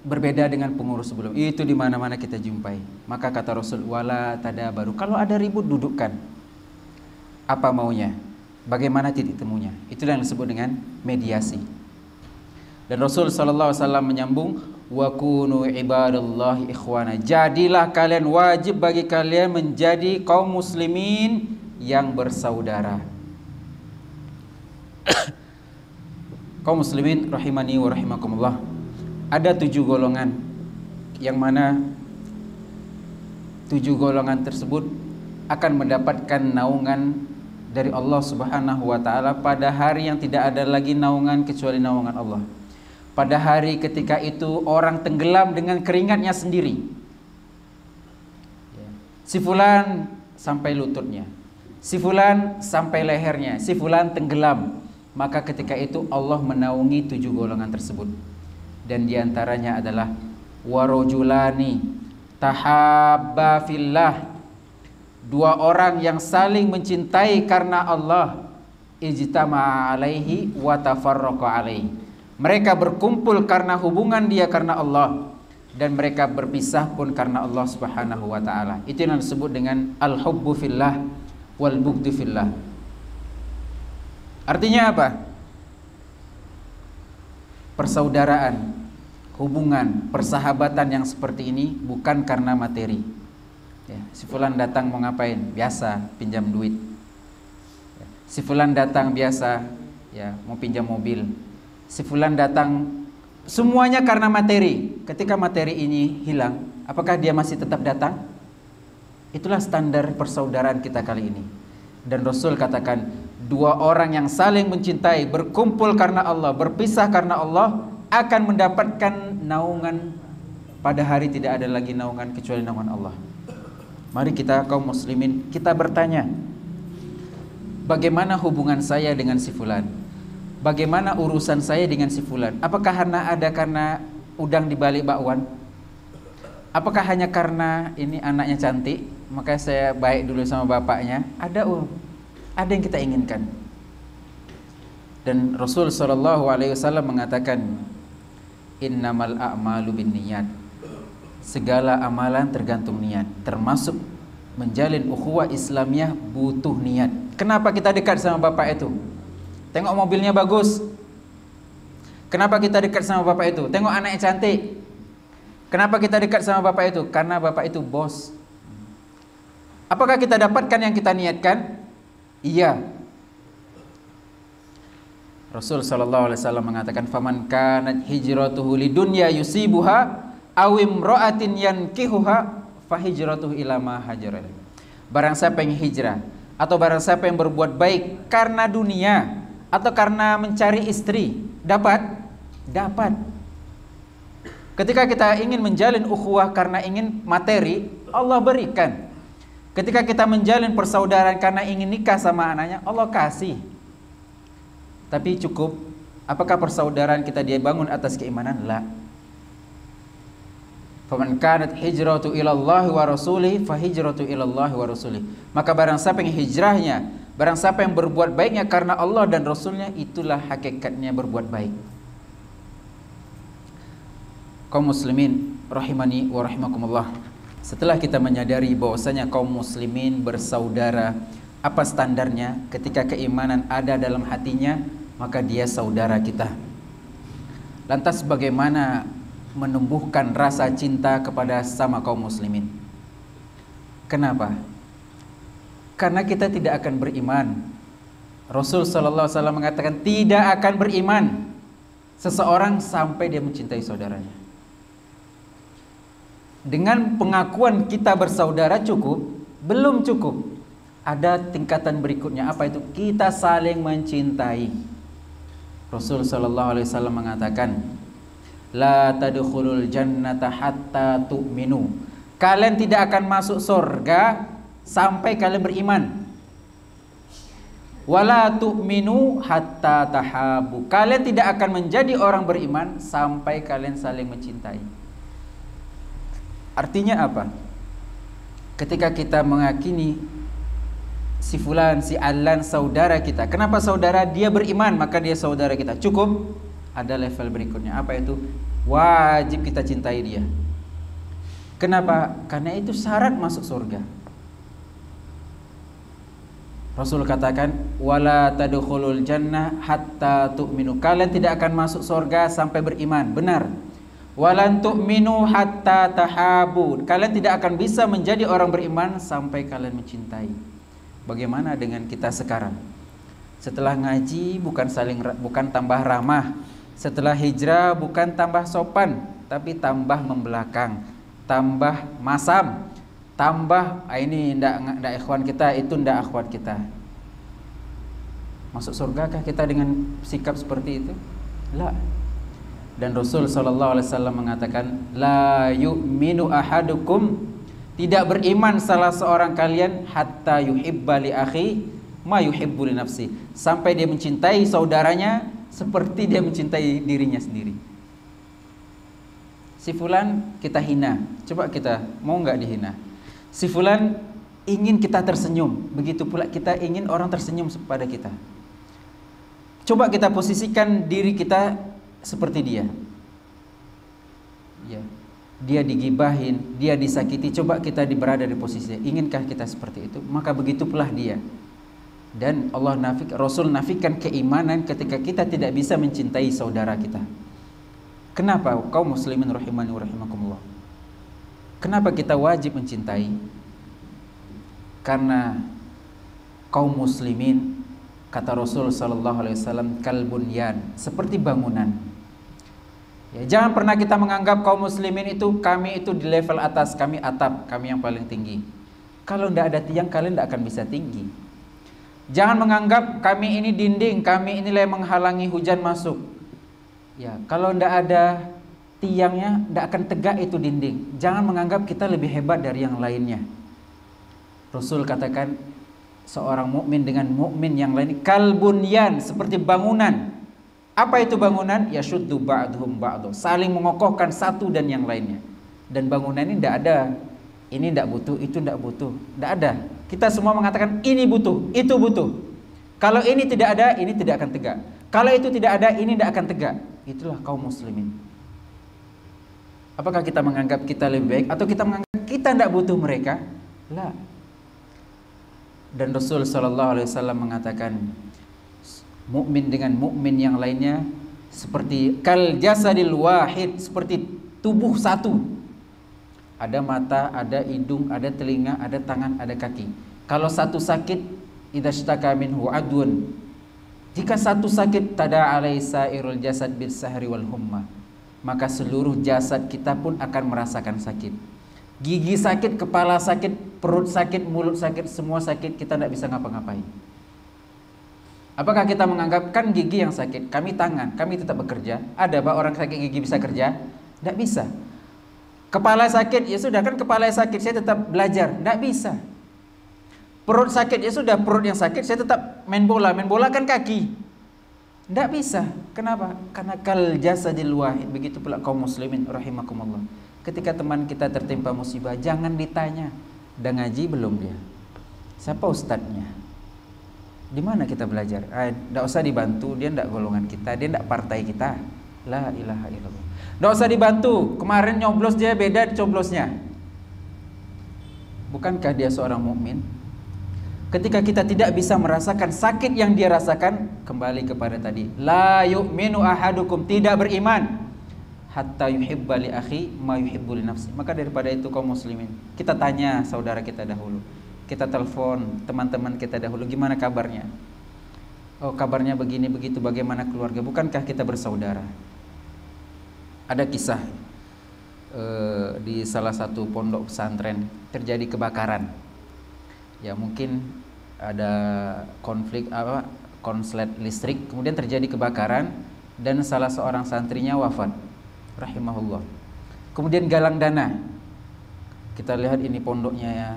berbeda dengan pengurus sebelum. Itu di mana-mana kita jumpai. Maka kata Rasul, wala tadabaru. Kalau ada ribut, dudukkan. Apa maunya? Bagaimana titik temunya? Itulah yang disebut dengan mediasi. Dan Rasul sallallahu alaihi wasallam menyambung, wa kunu ibadallahi ikhwana. Jadilah kalian, wajib bagi kalian menjadi kaum muslimin yang bersaudara. Kaum muslimin rahimani wa rahimakumullah. Ada 7 golongan yang mana 7 golongan tersebut akan mendapatkan naungan dari Allah Subhanahu wa taala pada hari yang tidak ada lagi naungan kecuali naungan Allah. Pada hari ketika itu orang tenggelam dengan keringatnya sendiri. Si fulan sampai lututnya, si fulan sampai lehernya, si fulan tenggelam. Maka ketika itu Allah menaungi 7 golongan tersebut. Dan diantaranya adalah warojulani tahabba fillah, 2 orang yang saling mencintai karena Allah, ijtama'a alaihi wa tafarraqa alaihi. Mereka berkumpul karena hubungan dia karena Allah, dan mereka berpisah pun karena Allah Subhanahu wa taala. Itu yang disebut dengan al-hubbu fillah wal bughdu fillah. Artinya apa? Persaudaraan, hubungan, persahabatan yang seperti ini bukan karena materi. Ya, si fulan datang mau ngapain? Biasa, pinjam duit. Ya, si fulan datang biasa, ya, mau pinjam mobil. Si fulan datang semuanya karena materi. Ketika materi ini hilang, apakah dia masih tetap datang? Itulah standar persaudaraan kita kali ini. Dan Rasul katakan, 2 orang yang saling mencintai, berkumpul karena Allah, berpisah karena Allah, akan mendapatkan naungan pada hari tidak ada lagi naungan kecuali naungan Allah. Mari kita kaum muslimin, kita bertanya, bagaimana hubungan saya dengan si fulan? Bagaimana urusan saya dengan si fulan? Apakah karena udang di balik bakwan? Apakah hanya karena ini anaknya cantik, maka saya baik dulu sama bapaknya? Ada yang kita inginkan. Dan Rasul SAW mengatakan, innamal a'malu binniyat. Segala amalan tergantung niat, termasuk menjalin ukhuwah Islamiyah butuh niat. Kenapa kita dekat sama bapak itu? Tengok mobilnya bagus. Kenapa kita dekat sama bapak itu? Tengok anaknya cantik. Kenapa kita dekat sama bapak itu? Karena bapak itu bos. Apakah kita dapatkan yang kita niatkan? Iya. Rasul sallallahu alaihi wasallam mengatakan, faman kanat hijratuhu lidunya yusibuha aw imra'atin yankihuha fahijratuhu ila ma hajara. Barang siapa yang hijrah atau barang siapa yang berbuat baik karena dunia atau karena mencari istri, dapat. Ketika kita ingin menjalin ukhuwah karena ingin materi, Allah berikan. Ketika kita menjalin persaudaraan karena ingin nikah sama anaknya, Allah kasih. Tapi cukup, apakah persaudaraan kita dia bangun atas keimanan? La. Faman kanat hijratu ilallahi wa rasulihi fahijratu ilallahi wa rasulihi. Maka barang siapa yang hijrahnya, barang siapa yang berbuat baiknya karena Allah dan Rasulnya, itulah hakikatnya berbuat baik. Kaum muslimin rahimani wa rahimakumullah. Setelah kita menyadari bahwasanya kaum muslimin bersaudara, apa standarnya? Ketika keimanan ada dalam hatinya, maka dia saudara kita. Lantas bagaimana menumbuhkan rasa cinta kepada sama kaum muslimin? Kenapa? Karena kita tidak akan beriman. Rasul sallallahu alaihi wasallam mengatakan, tidak akan beriman seseorang sampai dia mencintai saudaranya. Dengan pengakuan kita bersaudara cukup? Belum cukup. Ada tingkatan berikutnya. Apa itu? Kita saling mencintai. Rasul sallallahu alaihi wasallam mengatakan, la tadkhulul jannata hatta tu'minu. Kalian tidak akan masuk surga sampai kalian beriman. Wala tu'minu hatta tahabu. Kalian tidak akan menjadi orang beriman sampai kalian saling mencintai. Artinya apa? Ketika kita mengakini si fulan, si alan saudara kita. Kenapa saudara? Dia beriman, maka dia saudara kita. Cukup? Ada level berikutnya. Apa itu? Wajib kita cintai dia. Kenapa? Karena itu syarat masuk surga. Rasul katakan, wala tadkhulul jannah hatta tu'minu. Kalian tidak akan masuk surga sampai beriman. Benar. Walan tu'minu hatta tahabu. Kalian tidak akan bisa menjadi orang beriman sampai kalian mencintai. Bagaimana dengan kita sekarang? Setelah ngaji bukan tambah ramah. Setelah hijrah bukan tambah sopan, tapi tambah membelakang, tambah masam, tambah ini ndak ikhwan kita, itu ndak akhwat kita. Masuk surgakah kita dengan sikap seperti itu? La. Dan Rasul sallallahu alaihi wasallam mengatakan, la yu'minu ahadukum, tidak beriman salah seorang kalian hatta yuhibba li akhi ma yuhibbu li nafsi, sampai dia mencintai saudaranya seperti dia mencintai dirinya sendiri. Si fulan kita hina, coba kita mau nggak dihina? Si fulan ingin kita tersenyum, begitu pula kita ingin orang tersenyum kepada kita. Coba kita posisikan diri kita seperti dia. Ya, dia digibahin, dia disakiti, coba kita berada di posisi dia. Inginkah kita seperti itu? Maka begitu pula dia. Dan Rasul nafikan keimanan ketika kita tidak bisa mencintai saudara kita. Kenapa? Kaum muslimin rahimani wa rahimakumullah. Kenapa kita wajib mencintai? Karena kaum muslimin, kata Rasul sallallahu alaihi wasallam, kalbunyan, seperti bangunan. Ya, jangan pernah kita menganggap kaum muslimin itu kami itu di level atas, kami atap, kami yang paling tinggi. Kalau tidak ada tiang, kalian tidak akan bisa tinggi. Jangan menganggap kami ini dinding, kami inilah yang menghalangi hujan masuk. Ya, kalau tidak ada tiangnya, tidak akan tegak itu dinding. Jangan menganggap kita lebih hebat dari yang lainnya. Rasul katakan, seorang mukmin dengan mukmin yang lain kalbunyan, seperti bangunan. Apa itu bangunan? Yashuddu ba'duhum ba'du, saling mengokohkan satu dan yang lainnya. Dan bangunan ini tidak ada ini tidak butuh, itu tidak butuh, tidak ada. Kita semua mengatakan ini butuh, itu butuh. Kalau ini tidak ada, ini tidak akan tegak. Kalau itu tidak ada, ini tidak akan tegak. Itulah kaum muslimin. Apakah kita menganggap kita lebih baik atau kita menganggap kita tidak butuh mereka? La. Dan Rasul sallallahu alaihi wasallam mengatakan, mukmin dengan mukmin yang lainnya seperti kal jasadil wahid, seperti tubuh satu. Ada mata, ada hidung, ada telinga, ada tangan, ada kaki. Kalau satu sakit, idza ishtaka minhu adun, jika satu sakit, tada alai sairul jasad bis sahri wal humma, maka seluruh jasad kita pun akan merasakan sakit. Gigi sakit, kepala sakit, perut sakit, mulut sakit, semua sakit, kita tidak bisa ngapa-ngapain. Apakah kita menganggap kan gigi yang sakit, kami tangan, kami tetap bekerja? Ada pak orang sakit gigi bisa kerja? Tidak bisa. Kepala sakit, ya sudah kan kepala sakit, saya tetap belajar? Tidak bisa. Perut sakit, ya sudah perut yang sakit, saya tetap main bola kan kaki? Tidak bisa. Kenapa? Karena kal jasadil wahid. Begitu pula kaum muslimin rahimakumullah. Ketika teman kita tertimpa musibah, jangan ditanya, udah ngaji belum dia? Siapa ustadznya? Di mana kita belajar? Tidak usah dibantu, dia tidak golongan kita, dia tidak partai kita. La ilaha illallah. Tidak usah dibantu, kemarin nyoblos dia beda coblosnya. Bukankah dia seorang mukmin? Ketika kita tidak bisa merasakan sakit yang dia rasakan, kembali kepada tadi, la yu'minu ahadukum, tidak beriman hatta yuhibba li akhi ma yuhibbu li nafsi. Maka daripada itu kaum muslimin, kita tanya saudara kita dahulu, kita telepon teman-teman kita dahulu, gimana kabarnya? Oh, kabarnya begini begitu, bagaimana keluarga? Bukankah kita bersaudara? Ada kisah di salah satu pondok pesantren terjadi kebakaran. Ya mungkin ada konflik konslet listrik, kemudian terjadi kebakaran dan salah seorang santrinya wafat, rahimahullah. Kemudian galang dana. Kita lihat ini pondoknya ya,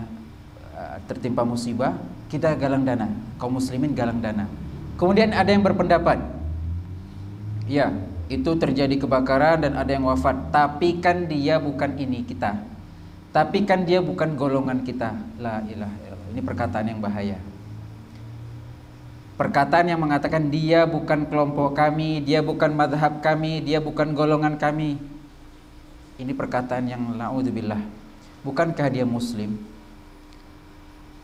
tertimpa musibah, kita galang dana, kaum muslimin galang dana. Kemudian ada yang berpendapat, ya itu terjadi kebakaran dan ada yang wafat, tapi kan dia bukan ini kita, tapi kan dia bukan golongan kita. La ilaha illallah. Ini perkataan yang bahaya. Perkataan yang mengatakan dia bukan kelompok kami, dia bukan madhab kami, dia bukan golongan kami. Ini perkataan yang na'udzubillah. Bukankah dia muslim?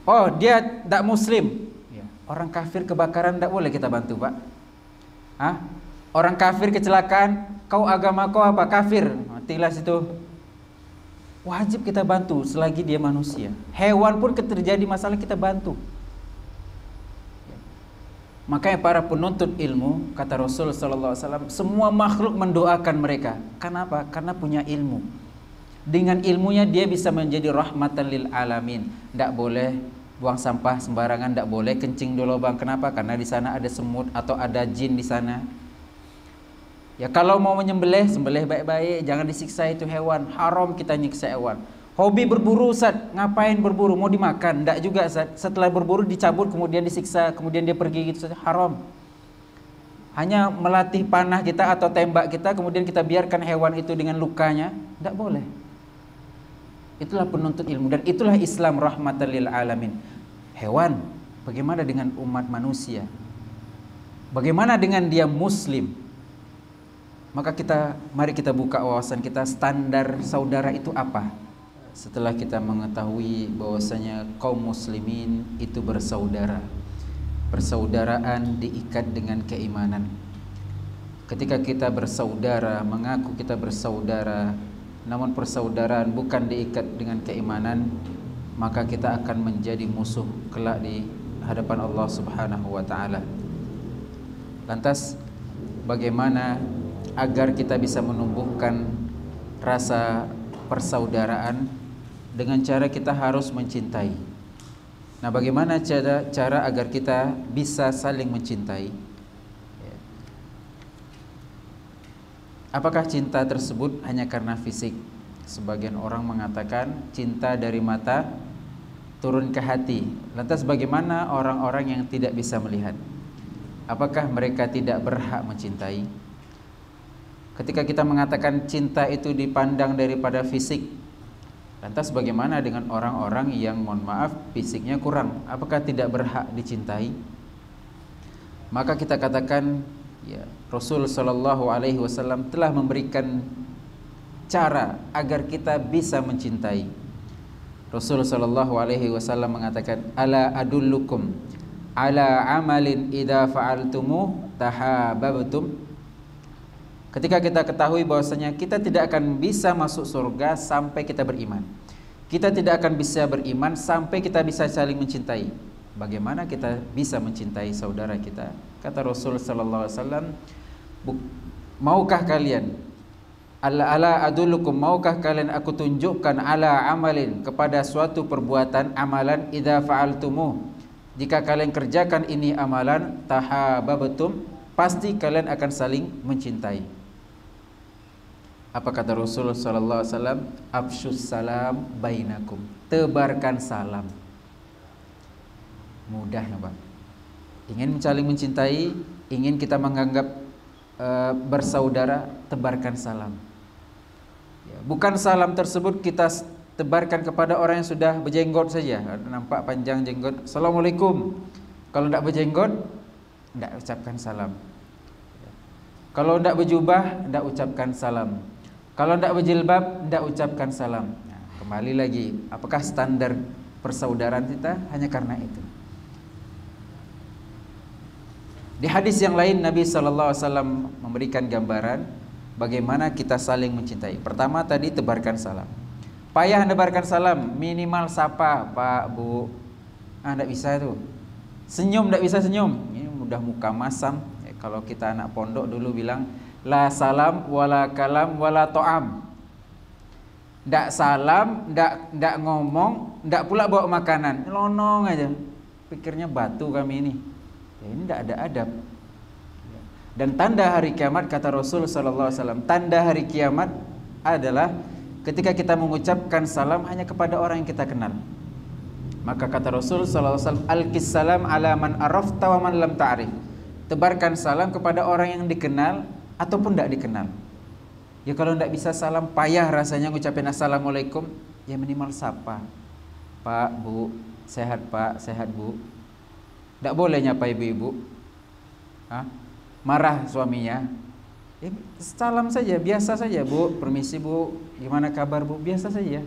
Oh, dia tidak muslim. Ya. Orang kafir kebakaran tidak boleh kita bantu, Pak. Hah? Orang kafir kecelakaan, kau agama kau apa? Kafir. Matilah situ. Wajib kita bantu selagi dia manusia. Hewan pun terjadi masalah kita bantu. Makanya para penuntut ilmu, kata Rasul sallallahu alaihi wasallam, semua makhluk mendoakan mereka. Kenapa? Karena punya ilmu. Dengan ilmunya dia bisa menjadi rahmatan lil alamin. Tidak boleh buang sampah sembarangan, tidak boleh kencing di lubang. Kenapa? Karena di sana ada semut atau ada jin di sana. Ya kalau mau menyembelih, sembelih baik-baik, jangan disiksa itu hewan. Haram kita nyiksa hewan. Hobi berburu, Ustaz, ngapain berburu? Mau dimakan? Tidak juga, Ustaz. Setelah berburu dicabut, kemudian disiksa, kemudian dia pergi gitu saja. Haram. Hanya melatih panah kita atau tembak kita, kemudian kita biarkan hewan itu dengan lukanya, tidak boleh. Itulah penuntut ilmu, dan itulah Islam rahmatan lil alamin. Hewan, bagaimana dengan umat manusia? Bagaimana dengan dia muslim? Maka mari kita buka wawasan kita, standar saudara itu apa? Setelah kita mengetahui bahwasanya kaum muslimin itu bersaudara. Persaudaraan diikat dengan keimanan. Ketika kita bersaudara, mengaku kita bersaudara, namun persaudaraan bukan diikat dengan keimanan, maka kita akan menjadi musuh kelak di hadapan Allah Subhanahu wa taala. Lantas bagaimana agar kita bisa menumbuhkan rasa persaudaraan? Dengan cara kita harus mencintai. Nah, bagaimana cara agar kita bisa saling mencintai? Apakah cinta tersebut hanya karena fisik? Sebagian orang mengatakan cinta dari mata turun ke hati. Lantas bagaimana orang-orang yang tidak bisa melihat? Apakah mereka tidak berhak mencintai? Ketika kita mengatakan cinta itu dipandang daripada fisik, lantas bagaimana dengan orang-orang yang mohon maaf fisiknya kurang? Apakah tidak berhak dicintai? Maka kita katakan, ya, Rasul sallallahu alaihi wasallam telah memberikan cara agar kita bisa mencintai. Rasul sallallahu alaihi wasallam mengatakan, "Ala adullukum ala amalin idza fa'altumuh tahabbtum." Ketika kita ketahui bahwasanya kita tidak akan bisa masuk surga sampai kita beriman. Kita tidak akan bisa beriman sampai kita bisa saling mencintai. Bagaimana kita bisa mencintai saudara kita? Kata Rasul sallallahu alaihi wasallam, maukah kalian ala adullukum, maukah kalian aku tunjukkan ala amalin, kepada suatu perbuatan amalan, idza fa'altumuh, jika kalian kerjakan ini amalan, tahabbtum, pasti kalian akan saling mencintai. Apa kata Rasul sallallahu alaihi wasallam? Afsyus salam bainakum. Tebarkan salam. Mudah ya, Pak. Ingin saling mencintai, ingin kita menganggap bersaudara, tebarkan salam. Ya, bukan salam tersebut kita tebarkan kepada orang yang sudah berjenggot saja. Nampak panjang jenggot, Assalamualaikum. Kalau tidak berjenggot, tidak ucapkan salam. Kalau tidak berjubah, tidak ucapkan salam. Kalau tidak berjilbab, tidak ucapkan salam. Nah, kembali lagi, apakah standar persaudaraan kita hanya karena itu? Di hadis yang lain, Nabi SAW memberikan gambaran bagaimana kita saling mencintai. Pertama tadi, tebarkan salam. Payah nebarkan salam, minimal sapa, Pak, Bu. Tidak bisa itu. Senyum, tidak bisa senyum. Ini udah muka masam. Kalau kita anak pondok dulu bilang, la salam wala kalam wala to'am. Ndak salam, ndak ngomong, ndak pula bawa makanan. Lonong aja. Pikirnya batu kami ini. Ya, ini ndak ada adab. Dan tanda hari kiamat, kata Rasul sallallahu alaihi wasallam, tanda hari kiamat adalah ketika kita mengucapkan salam hanya kepada orang yang kita kenal. Maka kata Rasul sallallahu alaihi wasallam, alqis salam ala man arafta wa man lam ta'rif. Tebarkan salam kepada orang yang dikenal ataupun tidak dikenal. Ya kalau tidak bisa salam, payah rasanya ngucapin assalamualaikum, ya minimal sapa. Pak, Bu, sehat Pak, sehat Bu. Tidak boleh nyapa ibu-ibu. Marah suaminya, ya, salam saja, biasa saja, Bu, permisi Bu, gimana kabar Bu, biasa saja.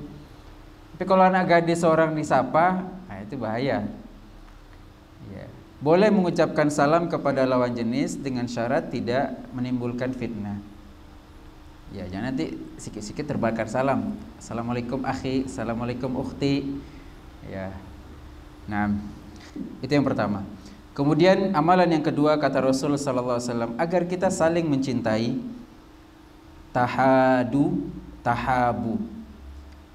Tapi kalau anak gadis seorang disapa, nah itu bahaya. Ya. Boleh mengucapkan salam kepada lawan jenis dengan syarat tidak menimbulkan fitnah. Ya, jangan nanti sikit-sikit terbakar salam. Assalamualaikum akhi, assalamualaikum ukhti. Ya. Nah, itu yang pertama. Kemudian amalan yang kedua, kata Rasul sallallahu alaihi wasallam, agar kita saling mencintai, tahabu.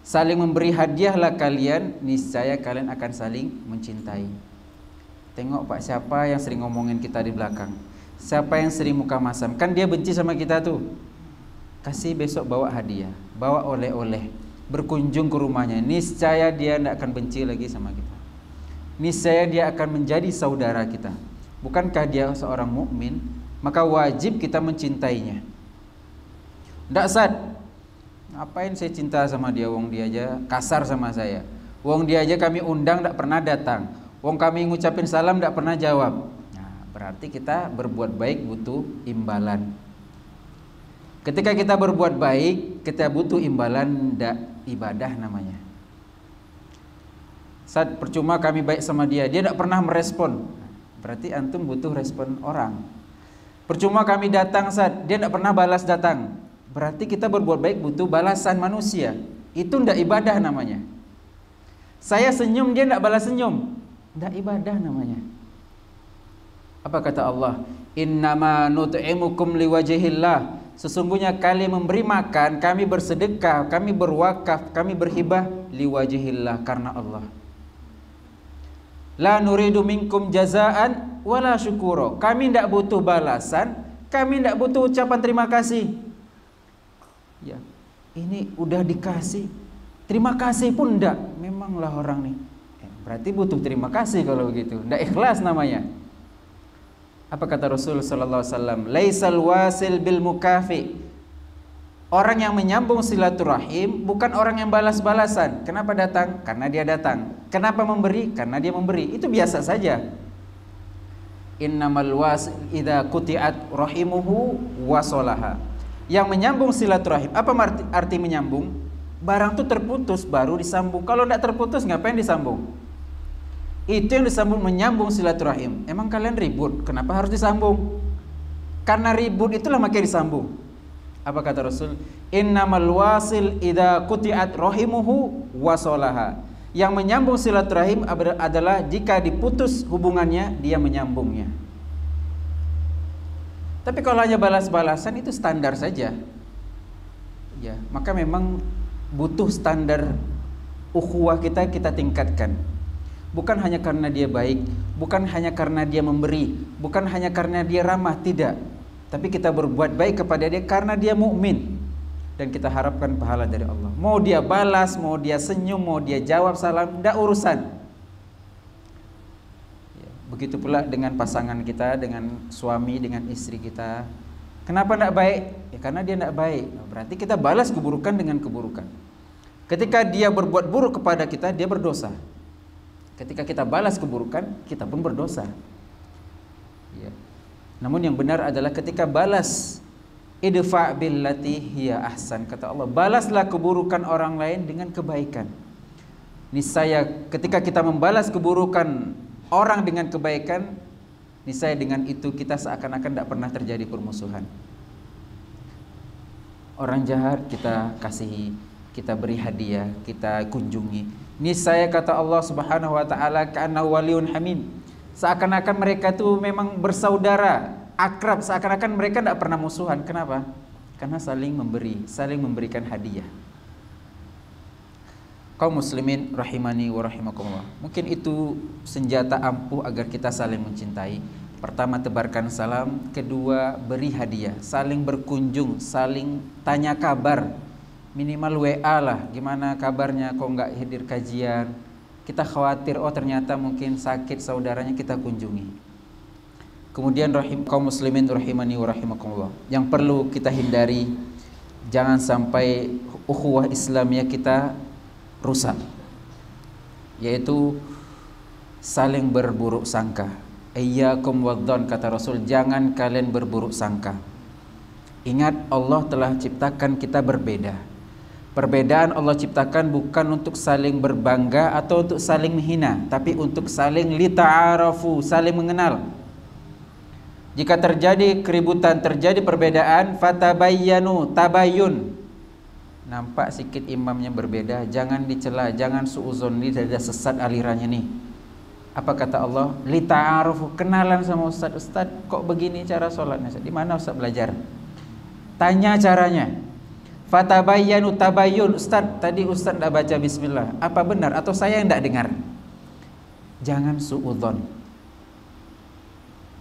saling memberi hadiahlah kalian, niscaya kalian akan saling mencintai. Tengok Pak, siapa yang sering ngomongin kita di belakang? Siapa yang sering muka masam? Kan dia benci sama kita tuh. Kasih besok bawa hadiah, bawa oleh-oleh, berkunjung ke rumahnya, niscaya dia tidak akan benci lagi sama kita. Niscaya dia akan menjadi saudara kita. Bukankah dia seorang mukmin? Maka wajib kita mencintainya. Tidak sad, ngapain saya cinta sama dia? Wong dia aja kasar sama saya. Wong dia aja kami undang tidak pernah datang. Wong kami ngucapin salam tidak pernah jawab. Nah, berarti kita berbuat baik butuh imbalan. Ketika kita berbuat baik, kita butuh imbalan, tidak ibadah namanya. Saat percuma kami baik sama dia, dia tidak pernah merespon. Berarti antum butuh respon orang. Percuma kami datang saat dia tidak pernah balas datang. Berarti kita berbuat baik butuh balasan manusia. Itu tidak ibadah namanya. Saya senyum, dia tidak balas senyum, tidak ibadah namanya. Apa kata Allah? Innama nut'imukum liwajhillah. Sesungguhnya kalian memberi makan, kami bersedekah, kami berwakaf, kami berhibah liwajhillah, karena Allah. La nuridu minkum jazaan wala syukuro. Kami tidak butuh balasan, kami tidak butuh ucapan terima kasih. Ya, ini udah dikasih, terima kasih pun enggak. Memanglah orang nih. Berarti butuh terima kasih kalau begitu. Tidak ikhlas namanya. Apa kata Rasul sallallahu alaihi wasallam? Laisal wasil bil mukafi. Orang yang menyambung silaturahim bukan orang yang balas-balasan. Kenapa datang? Karena dia datang. Kenapa memberi? Karena dia memberi. Itu biasa saja. Innamal wasil idza quti'at rahimuhu wasolaha. Yang menyambung silaturahim. Apa arti menyambung? Barang itu terputus baru disambung. Kalau tidak terputus ngapain disambung? Itu yang disambung, menyambung silaturahim. Emang kalian ribut? Kenapa harus disambung? Karena ribut itulah makanya disambung. Apa kata Rasul? Innamal wasil idza quti'at rahimuhu wasolaha. Yang menyambung silaturahim adalah jika diputus hubungannya, dia menyambungnya. Tapi kalau hanya balas-balasan itu standar saja. Ya, maka memang butuh standar ukhuwah kita tingkatkan. Bukan hanya karena dia baik, bukan hanya karena dia memberi, bukan hanya karena dia ramah, tidak. Tapi kita berbuat baik kepada dia karena dia mukmin, dan kita harapkan pahala dari Allah. Mau dia balas, mau dia senyum, mau dia jawab salam, tidak urusan. Ya, begitu pula dengan pasangan kita, dengan suami, dengan istri kita. Kenapa tidak baik? Ya karena dia tidak baik. Berarti kita balas keburukan dengan keburukan. Ketika dia berbuat buruk kepada kita, dia berdosa. Ketika kita balas keburukan, kita pun berdosa. Ya. Namun yang benar adalah ketika balas, idfa' billati hiya ahsan, kata Allah, balaslah keburukan orang lain dengan kebaikan. Niscaya ketika kita membalas keburukan orang dengan kebaikan, niscaya dengan itu kita seakan-akan tidak pernah terjadi permusuhan. Orang jahat kita kasihi, kita beri hadiah, kita kunjungi. Niscaya kata Allah Subhanahu wa taala, ka'anna waliyun hamim. Seakan-akan mereka itu memang bersaudara, akrab, seakan-akan mereka tidak pernah musuhan. Kenapa? Karena saling memberi, saling memberikan hadiah. Kaum muslimin rahimani wa rahimakumullah. Mungkin itu senjata ampuh agar kita saling mencintai. Pertama, tebarkan salam. Kedua, beri hadiah, saling berkunjung, saling tanya kabar. Minimal WA lah, gimana kabarnya, kok nggak hadir kajian, kita khawatir, oh ternyata mungkin sakit saudaranya, kita kunjungi. Kemudian kaum muslimin rahimani wa rahimakumullah, yang perlu kita hindari, jangan sampai ukhuwah Islamiyah kita rusak, yaitu saling berburuk sangka. Iyyakum wadzan, kata Rasul, jangan kalian berburuk sangka. Ingat, Allah telah ciptakan kita berbeda. Perbedaan Allah ciptakan bukan untuk saling berbangga atau untuk saling menghina, tapi untuk saling lita'arafu, saling mengenal. Jika terjadi keributan, terjadi perbedaan, fatabayyanu, tabayun. Nampak sikit imamnya berbeda, jangan dicela, jangan suuzon, ini ada sesat alirannya nih. Apa kata Allah? Lita'arafu, kenalan sama ustaz. Kok begini cara sholatnya? Di mana ustaz belajar? Tanya caranya. Fatabayyanu tabayyun. Ustaz, tadi Ustaz tidak baca bismillah. Apa benar atau saya yang tidak dengar? Jangan suudzon.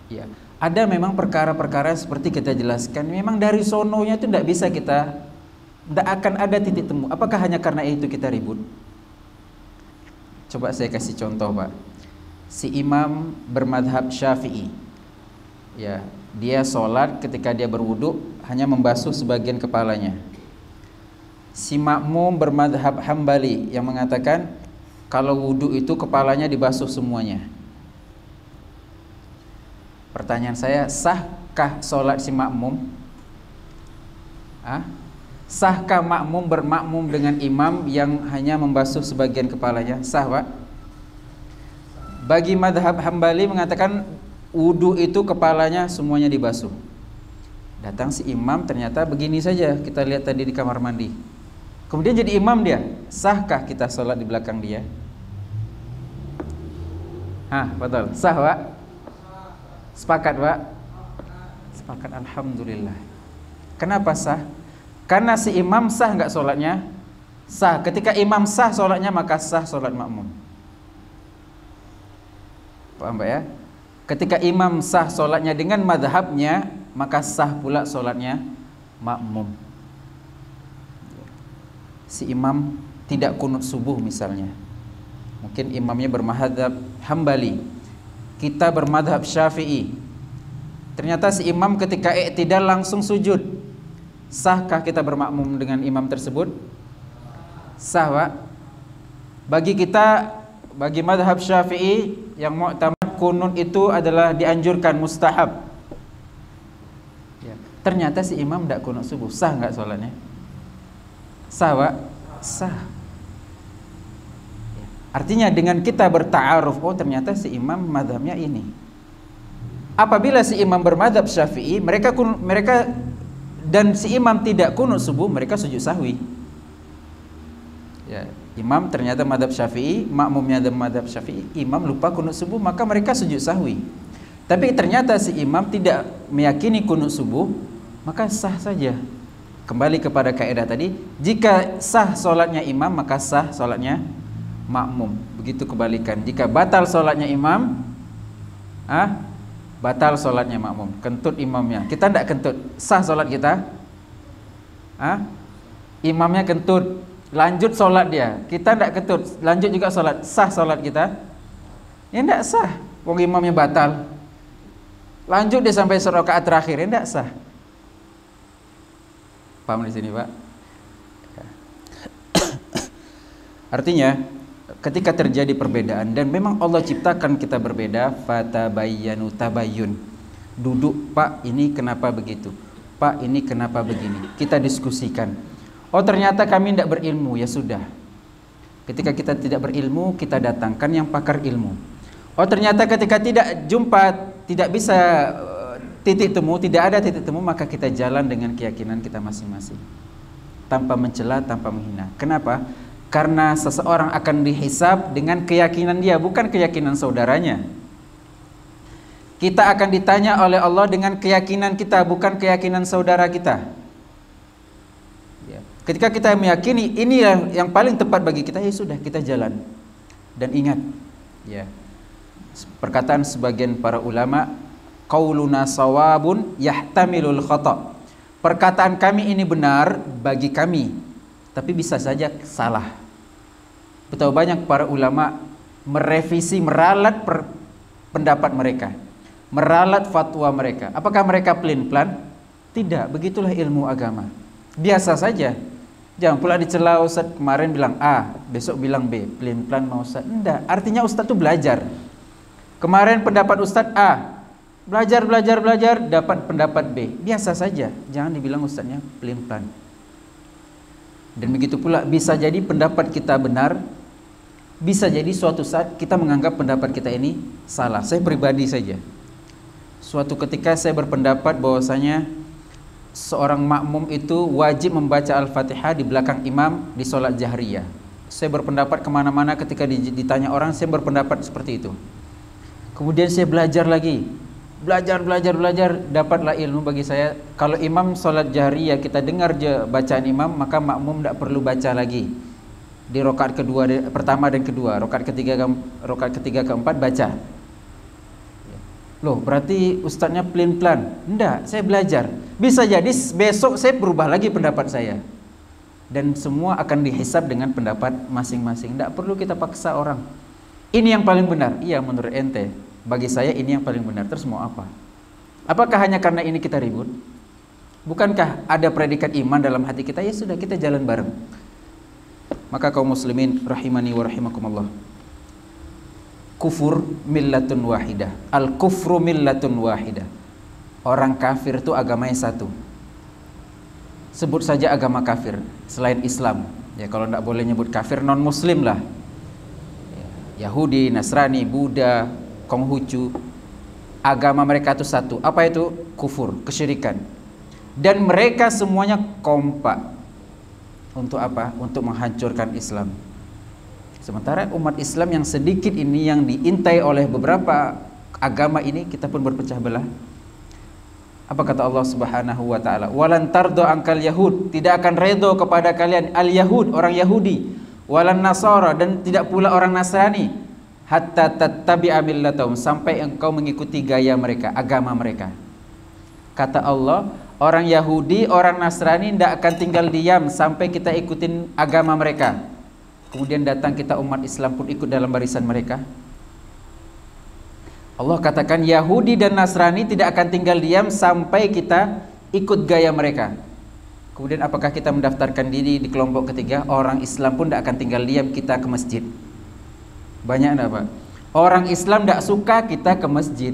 Ya, ada memang perkara-perkara seperti kita jelaskan, memang dari sononya itu tidak bisa kita, tidak akan ada titik temu. Apakah hanya karena itu kita ribut? Coba saya kasih contoh, Pak. Si imam bermadhab Syafi'i, ya, dia sholat ketika dia berwudu hanya membasuh sebagian kepalanya. Si makmum bermadhab Hambali yang mengatakan kalau wudu itu kepalanya dibasuh semuanya. Pertanyaan saya, sahkah sholat si makmum? Sahkah makmum bermakmum dengan imam yang hanya membasuh sebagian kepalanya? Sah, Pak? Bagi madhab Hambali mengatakan wudu itu kepalanya semuanya dibasuh. Datang si imam ternyata begini saja, kita lihat tadi di kamar mandi. Kemudian jadi imam dia. Sahkah kita sholat di belakang dia? Betul. Sah, Pak? Sepakat, Pak? Sepakat, alhamdulillah. Kenapa sah? Karena si imam sah nggak sholatnya? Sah. Ketika imam sah sholatnya, maka sah sholat makmum. Paham, Pak, ya? Ketika imam sah sholatnya dengan madhabnya, maka sah pula sholatnya makmum. Si imam tidak kunut subuh misalnya, mungkin imamnya bermadhab Hambali, kita bermadhab Syafi'i. Ternyata si imam ketika i'tidal langsung sujud. Sahkah kita bermakmum dengan imam tersebut? Sah, Pak? Bagi kita, bagi madhab Syafi'i yang mu'tamad, kunut itu adalah dianjurkan, mustahab. Ya. Ternyata si imam tidak kunut subuh. Sah nggak sholatnya? Sah, Pak? Sah. Artinya dengan kita berta'aruf, oh ternyata si imam madhabnya ini. Apabila si imam bermadhab Syafi'i, mereka dan si imam tidak kunut subuh, mereka sujud sahwi. Ya, imam ternyata madhab Syafi'i, makmumnya ada madhab Syafi'i, imam lupa kunut subuh, maka mereka sujud sahwi. Tapi ternyata si imam tidak meyakini kunut subuh, maka sah saja. Kembali kepada kaidah tadi, jika sah sholatnya imam, maka sah sholatnya makmum. Begitu kebalikan. Jika batal sholatnya imam, batal sholatnya makmum. Kentut imamnya, kita tidak kentut, sah sholat kita. Imamnya kentut, lanjut sholat dia, kita tidak kentut, lanjut juga sholat, sah sholat kita? Ya tidak sah. Wong imamnya batal, lanjut dia sampai rakaat terakhir, ya tidak sah. Paham di sini, Pak? Artinya ketika terjadi perbedaan, dan memang Allah ciptakan kita berbeda, fatabayyanu tabayyun. Duduk, Pak, ini kenapa begitu? Pak, ini kenapa begini? Kita diskusikan. Oh, ternyata kami tidak berilmu, ya sudah. Ketika kita tidak berilmu, kita datangkan yang pakar ilmu. Oh, ternyata ketika tidak jumpa, tidak bisa titik temu, tidak ada titik temu, maka kita jalan dengan keyakinan kita masing-masing, tanpa mencela, tanpa menghina. Kenapa? Karena seseorang akan dihisab dengan keyakinan dia, bukan keyakinan saudaranya. Kita akan ditanya oleh Allah dengan keyakinan kita, bukan keyakinan saudara kita. Ya. Ketika kita meyakini ini yang paling tepat bagi kita, ya sudah, kita jalan. Dan ingat, ya, perkataan sebagian para ulama, qauluna sawabun yahtamilul khata'. Perkataan kami ini benar bagi kami, tapi bisa saja salah. Betapa banyak para ulama merevisi, meralat pendapat mereka, meralat fatwa mereka. Apakah mereka plan-plan? Tidak, begitulah ilmu agama. Biasa saja. Jangan pula dicela, Ustaz kemarin bilang A, besok bilang B, plan-plan mau Ustaz. Enggak, artinya Ustaz itu belajar. Kemarin pendapat Ustaz A, belajar, dapat pendapat B. Biasa saja, jangan dibilang Ustaznya pelin-pelan. Dan begitu pula bisa jadi pendapat kita benar, bisa jadi suatu saat kita menganggap pendapat kita ini salah. Saya pribadi saja, suatu ketika saya berpendapat bahwasanya seorang makmum itu wajib membaca Al-Fatihah di belakang imam di sholat jahriyah. Saya berpendapat kemana-mana, ketika ditanya orang, saya berpendapat seperti itu. Kemudian saya belajar lagi, belajar, dapatlah ilmu. Bagi saya, kalau imam sholat jahriyah kita dengar je bacaan imam, maka makmum tidak perlu baca lagi di rakaat kedua, pertama dan kedua, rakaat ketiga keempat baca. Loh, berarti ustadznya pelin-pelan? Enggak, saya belajar. Bisa jadi besok saya berubah lagi pendapat saya, dan semua akan dihisab dengan pendapat masing-masing. Tidak perlu kita paksa orang. Ini yang paling benar. Iya, menurut ente. Bagi saya ini yang paling benar. Terus mau apa? Apakah hanya karena ini kita ribut? Bukankah ada predikat iman dalam hati kita? Ya sudah, kita jalan bareng. Maka kaum muslimin rahimani wa rahimakumullah, kufur millatun wahidah. Al-kufru millatun wahidah. Orang kafir itu agamanya satu. Sebut saja agama kafir selain Islam. Ya, kalau tidak boleh nyebut kafir, non muslim lah. Yahudi, Nasrani, Buddha, Konghucu, agama mereka itu satu. Apa itu? Kufur, kesyirikan. Dan mereka semuanya kompak. Untuk apa? Untuk menghancurkan Islam. Sementara umat Islam yang sedikit ini, yang diintai oleh beberapa agama ini, kita pun berpecah belah. Apa kata Allah Subhanahu wa taala? Walan tardo angkal yahud, tidak akan redo kepada kalian al yahud, orang Yahudi, walan nasara, dan tidak pula orang Nasrani, hatta tattabi'a millatahum, sampai engkau mengikuti gaya mereka, agama mereka. Kata Allah, orang Yahudi, orang Nasrani tidak akan tinggal diam sampai kita ikutin agama mereka. Kemudian datang kita umat Islam pun ikut dalam barisan mereka. Allah katakan Yahudi dan Nasrani tidak akan tinggal diam sampai kita ikut gaya mereka. Kemudian apakah kita mendaftarkan diri di kelompok ketiga? Orang Islam pun tidak akan tinggal diam, kita ke masjid. Banyak enggak, Pak? Orang Islam tidak suka, kita ke masjid.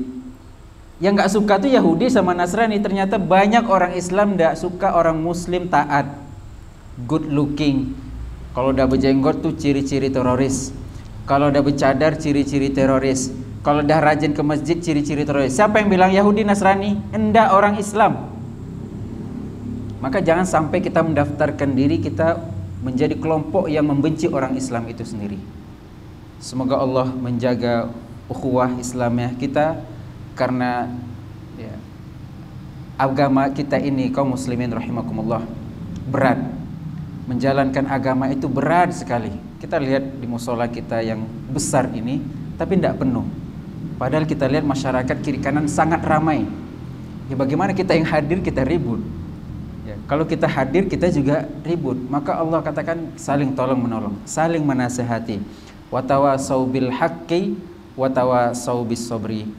Yang nggak suka tuh Yahudi sama Nasrani. Ternyata banyak orang Islam tidak suka orang Muslim taat, good looking. Kalau udah berjenggot tuh ciri-ciri teroris. Kalau udah bercadar ciri-ciri teroris. Kalau udah rajin ke masjid ciri-ciri teroris. Siapa yang bilang Yahudi Nasrani? Enggak, orang Islam. Maka jangan sampai kita mendaftarkan diri kita menjadi kelompok yang membenci orang Islam itu sendiri. Semoga Allah menjaga ukhuwah Islamiyah kita, karena ya, agama kita ini kaum muslimin rahimakumullah berat. Menjalankan agama itu berat sekali. Kita lihat di musola kita yang besar ini, tapi tidak penuh. Padahal kita lihat masyarakat kiri kanan sangat ramai. Ya bagaimana kita yang hadir kita ribut. Ya, kalau kita hadir kita juga ribut. Maka Allah katakan saling tolong menolong, saling menasehati. Watawasau bil haqqi watawasau bis sabri.